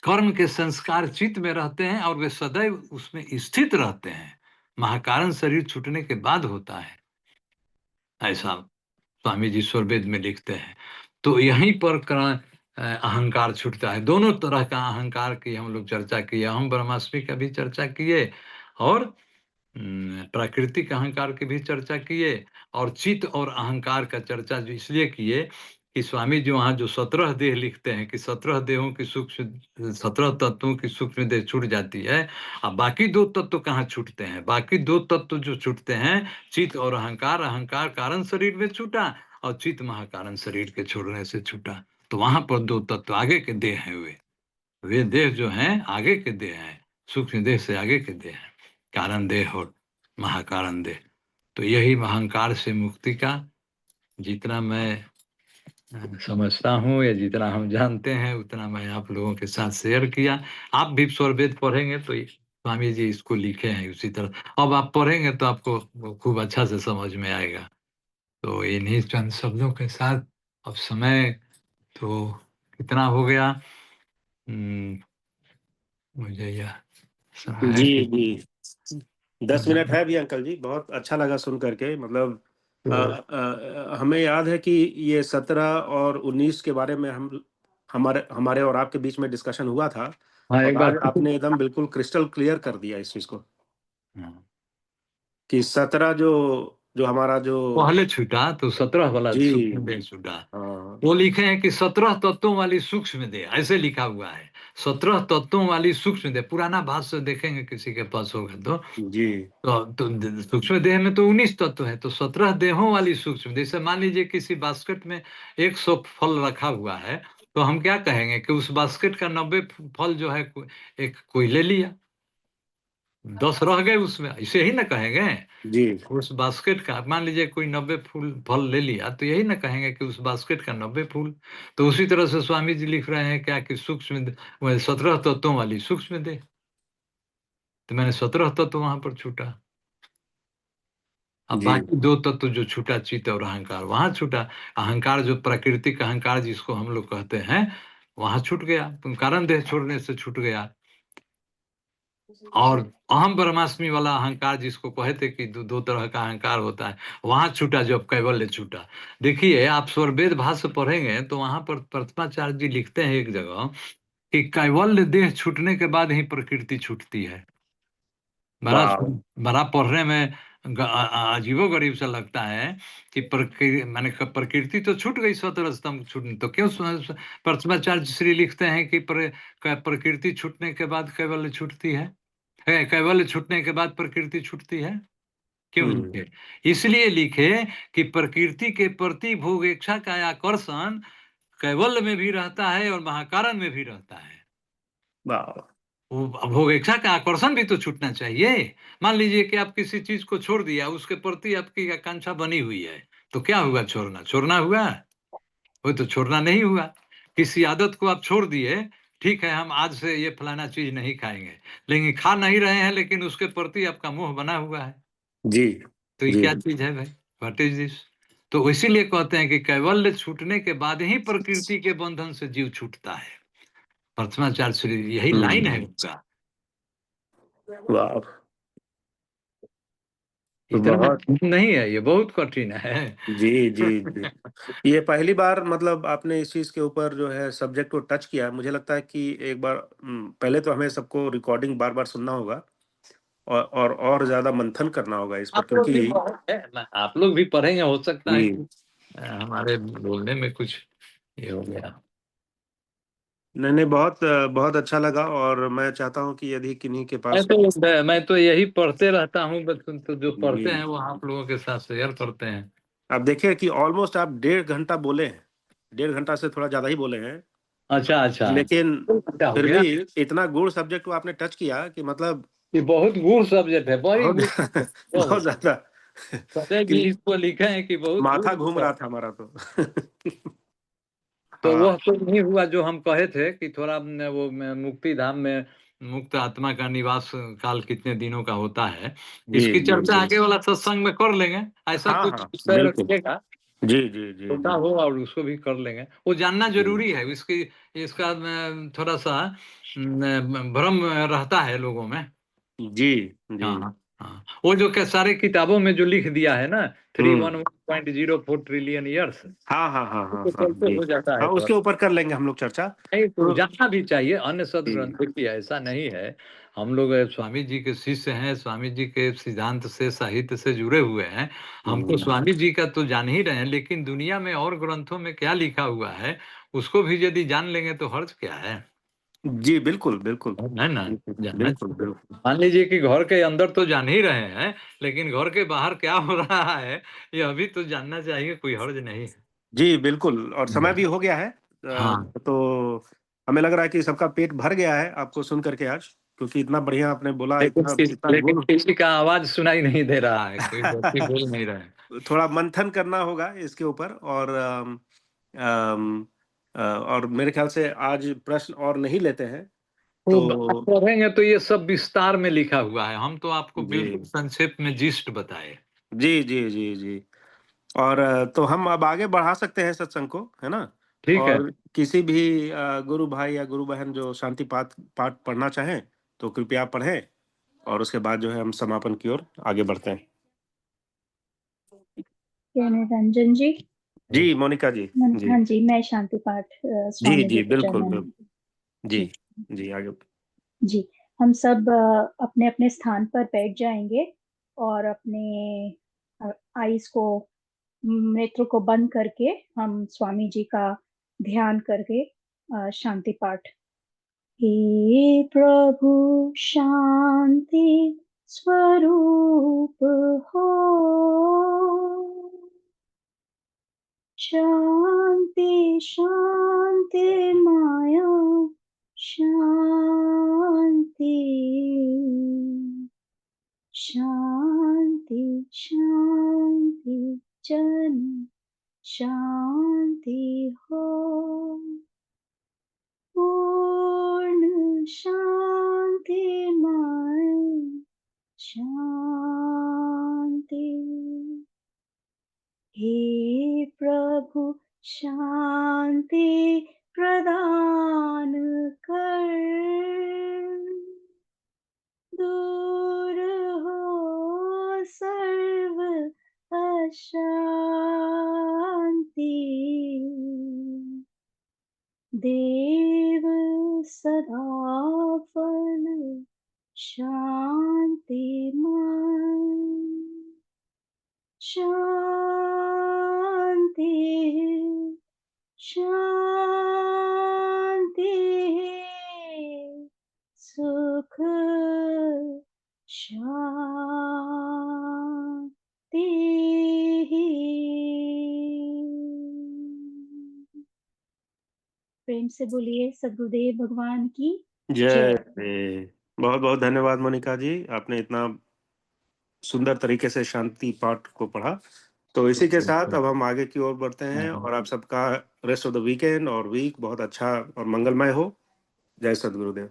कर्म के संस्कार चित्त में रहते हैं और वे सदैव उसमें स्थित रहते हैं। महाकारण शरीर छूटने के बाद होता है ऐसा, स्वामी जी स्वरवेद में लिखते हैं। तो यहीं पर अहंकार छूटता है। दोनों तरह का अहंकार की हम लोग चर्चा किए, अहम ब्रह्मास्मि का भी चर्चा किए और प्राकृतिक अहंकार की भी चर्चा किए, और चित्त और अहंकार का चर्चा जो इसलिए किए कि स्वामी जी वहाँ जो 17 देह लिखते हैं कि 17 देहों की सूक्ष्म, 17 तत्वों की सूक्ष्म देह छूट जाती है। अब बाकी 2 तत्व कहाँ छूटते हैं? बाकी 2 तत्व जो छूटते हैं, चित्त और अहंकार, अहंकार कारण शरीर में छूटा और चित्त महाकारण शरीर के छोड़ने से छूटा। तो वहां पर 2 तत्व आगे के देह हैं, वे देह जो हैं आगे के देह हैं, सूक्ष्म देह से आगे के देह हैं, कारण देह और महाकारण देह। तो यही अहंकार से मुक्ति का जितना मैं समझता हूँ, या जितना हम जानते हैं उतना मैं आप लोगों के साथ शेयर किया। आप भी स्वरवेद पढ़ेंगे तो ये स्वामी जी इसको लिखे हैं उसी तरह। अब आप पढ़ेंगे तो आपको वो खूब अच्छा से समझ में आएगा। तो इन्हीं चंद शब्दों के साथ अब समय तो कितना हो गया? मुझे यह समय है जी कि जी, 10 मिनट है भी अंकल जी। बहुत अच्छा लगा सुन करके। मतलब हमें याद है कि ये 17 और 19 के बारे में हमारे हमारे और आपके बीच में डिस्कशन हुआ था, हाँ, एक और बार आज आपने एकदम बिल्कुल क्रिस्टल क्लियर कर दिया इस चीज को, कि 17 जो जो हमारा जो पहले छूटा तो 17 वाला जी सूक्ष्म देह छूटा। हाँ वो लिखे हैं कि 17 तत्वों वाली सूक्ष्म देह, ऐसे लिखा हुआ है। 17 तत्वों वाली सूक्ष्म देह, पुराना भाष्य देखेंगे किसी के पास होगा जी तो सूक्ष्म देह में तो 19 तत्व है, तो 17 देहों वाली सूक्ष्म देह। जैसे मान लीजिए किसी बास्केट में 100 फल रखा हुआ है, तो हम क्या कहेंगे कि उस बास्केट का 90 फल जो है एक कोई ले लिया, 10 रह गए उसमें, इसे ही ना कहेंगे। जी उस बास्केट का मान लीजिए कोई 90 फूल फल ले लिया, तो यही ना कहेंगे कि उस बास्केट का 90 फूल। तो उसी तरह से स्वामी जी लिख रहे हैं क्या कि सूक्ष्म 17 तत्वों वाली सूक्ष्म देह। तो मैंने 17 तत्व वहां पर छूटा। अब जी बाकी 2 तत्व जो छूटा, चित्त और अहंकार, वहां छूटा। अहंकार जो प्राकृतिक अहंकार जिसको हम लोग कहते हैं, वहां छूट गया, कारण देह छोड़ने से छूट गया। और अहम ब्रह्मास्मि वाला अहंकार जिसको कहते कि दो तरह का अहंकार होता है, वहां छूटा जब कैवल्य छूटा। देखिए आप स्वरवेद भाष्य पढ़ेंगे तो वहां पर प्रथमाचार्य जी लिखते हैं एक जगह कि कैवल्य देह छूटने के बाद ही प्रकृति छूटती है। बड़ा वाह बड़ा पढ़ने में अजीबो गरीब सा लगता है कि माने प्रकृति तो छूट गई, 17 स्तंभ छूटने, तो क्यों प्रथमाचार्य श्री लिखते हैं कि प्रकृति छूटने के बाद कैवल्य छूटती है, कैवल्य छूटने के बाद प्रकृति छूटती है। क्यों हम्म लिखे? इसलिए लिखे कि प्रकृति के प्रति भोग इच्छा का आकर्षण कैवल्य में भी रहता है और महाकारण में भी रहता है। वाह वो भोग इच्छा का आकर्षण भी तो छूटना चाहिए। मान लीजिए कि आप किसी चीज को छोड़ दिया, उसके प्रति आपकी आकांक्षा बनी हुई है, तो क्या हुआ? छोड़ना छोड़ना हुआ? वो तो छोड़ना नहीं हुआ। किसी आदत को आप छोड़ दिए, ठीक है हम आज से ये फलाना चीज नहीं खाएंगे, लेकिन खा नहीं रहे हैं, लेकिन उसके प्रति आपका मोह बना हुआ है, जी तो ये जी क्या चीज है भाई? What is this? तो इसीलिए कहते हैं कि कैवल्य छूटने के बाद ही प्रकृति के बंधन से जीव छूटता है। प्रथमाचार्य श्री यही लाइन है उनका। वाह तो इतना बहुत कठिन नहीं है, ये बहुत कठिन है। जी जी जी, ये पहली बार मतलब आपने इस चीज के ऊपर जो है सब्जेक्ट को टच किया। मुझे लगता है कि एक बार पहले तो हमें सबको रिकॉर्डिंग बार बार सुनना होगा, और ज्यादा मंथन करना होगा इस पर, आप लोग भी क्योंकि आप लोग भी पढ़ेंगे, हो सकता है जी कि हमारे बोलने में कुछ ये हो गया। नहीं नहीं, बहुत बहुत अच्छा लगा, और मैं चाहता हूँ कि यदि किन्हीं के मैं पास तो मैं तो यही पढ़ते रहता हूँ, बस तो जो पढ़ते जी, हैं वो आप लोगों के साथ शेयर करते हैं। आप देखिए कि ऑलमोस्ट आप 1.5 घंटा बोले हैं, 1.5 घंटा से थोड़ा ज्यादा ही बोले हैं, अच्छा अच्छा, लेकिन क्या हो फिर गया? भी इतना गूढ़ सब्जेक्ट को आपने टच किया कि मतलब ये बहुत गूढ़ सब्जेक्ट है, बड़ी बहुत गूढ़ बहुत बहुत। ज्यादा सदैव कि जी इसको लिखे हैं कि बहुत माथा गूढ़ घूम है। रहा था हमारा तो तो हाँ वह तो नहीं हुआ जो हम कहे थे कि थोड़ा वो मुक्ति धाम में मुक्त आत्मा का निवास काल कितने दिनों का होता है, जी इसकी जी चर्चा जी आगे वाला सत्संग में कर लेंगे। ऐसा हाँ कुछ हाँ विषय बिल्कुल रखिएगा, जी जी जी छोटा जी हो, और उसको भी कर लेंगे। वो जानना जी जरूरी है, इसकी इसका थोड़ा सा भ्रम रहता है लोगों में। जी जी हाँ हाँ हाँ, वो जो के सारे किताबों में जो लिख दिया है ना, हम्म 311.04 ट्रिलियन ईयर्स, हाँ हाँ हाँ हाँ तो हाँ चलते जी हो जाता है हाँ, थोड़ा। उसके ऊपर कर लेंगे हम लोग चर्चा। नहीं तो तो जानना भी चाहिए, अन्य सदग्रंथ जी देखिए ऐसा नहीं है। हम लोग स्वामी जी के शिष्य हैं, स्वामी जी के सिद्धांत से साहित्य से जुड़े हुए हैं। हम तो हम्म, स्वामी जी का तो जान ही रहे हैं, लेकिन दुनिया में और ग्रंथों में क्या लिखा हुआ है उसको भी यदि जान लेंगे तो हर्ज क्या है? जी बिल्कुल बिल्कुल है ना? बिल्कुल जानना बिल्कुल चाहिए। बिल्कुल मान लीजिए कि घर के अंदर तो जान ही रहे हैं, लेकिन घर के बाहर क्या हो रहा है यह भी तो जानना चाहिए, कोई हर्ज नहीं है। जी बिल्कुल, और समय भी हो गया है। हाँ, तो हमें लग रहा है कि सबका पेट भर गया है आपको सुन करके आज, क्योंकि इतना बढ़िया आपने बोला, इतना इतना लेकिन गुण। किसी का आवाज सुनाई नहीं दे रहा है, कोई व्यक्ति बोल नहीं रहा है। थोड़ा मंथन करना होगा इसके ऊपर, और और मेरे ख्याल से आज प्रश्न और नहीं लेते हैं, वो आप तो पढ़ेंगे तो ये सब विस्तार में लिखा हुआ है, हम तो आपको जी। बिल्कुल संक्षेप में जिस्ट बताए। जी, जी, जी, जी। और तो हम अब आगे बढ़ा सकते हैं सत्संग को, है ना? ठीक है। और किसी भी गुरु भाई या गुरु बहन जो शांति पाठ पाठ पढ़ना चाहें, तो कृपया पढ़ें और उसके बाद जो है हम समापन की ओर आगे बढ़ते हैं। क्या निरंजन जी? जी, मोनिका जी। जी। हाँ जी, मैं शांति पाठ जी, स्वामी जी जी, के बिल्कुल, चरणों में। जी, जी जी, आगे। जी। हम सब अपने अपने स्थान पर बैठ जाएंगे और अपने आईज को, नेत्र को बंद करके हम स्वामी जी का ध्यान करके शांति पाठ। हे प्रभु शांति स्वरूप हो, शांति शांति माया शांति, शांति शांति जन शांति हो, पूर्ण शांतिमय शांति। हे प्रभु शांति प्रदान कर, दूर हो सर्व अशांति, देव सदा फल शांतिमय, शांति शांति, सुख शांति। प्रेम से बोलिए सद्गुरुदेव भगवान की जय जय। श्री। बहुत-बहुत धन्यवाद मोनिका जी, आपने इतना सुंदर तरीके से शांति पाठ को पढ़ा। तो इसी के साथ अब हम आगे की ओर बढ़ते हैं और आप सबका रेस्ट ऑफ द वीकेंड और वीक बहुत अच्छा और मंगलमय हो। जय सद्गुरुदेव।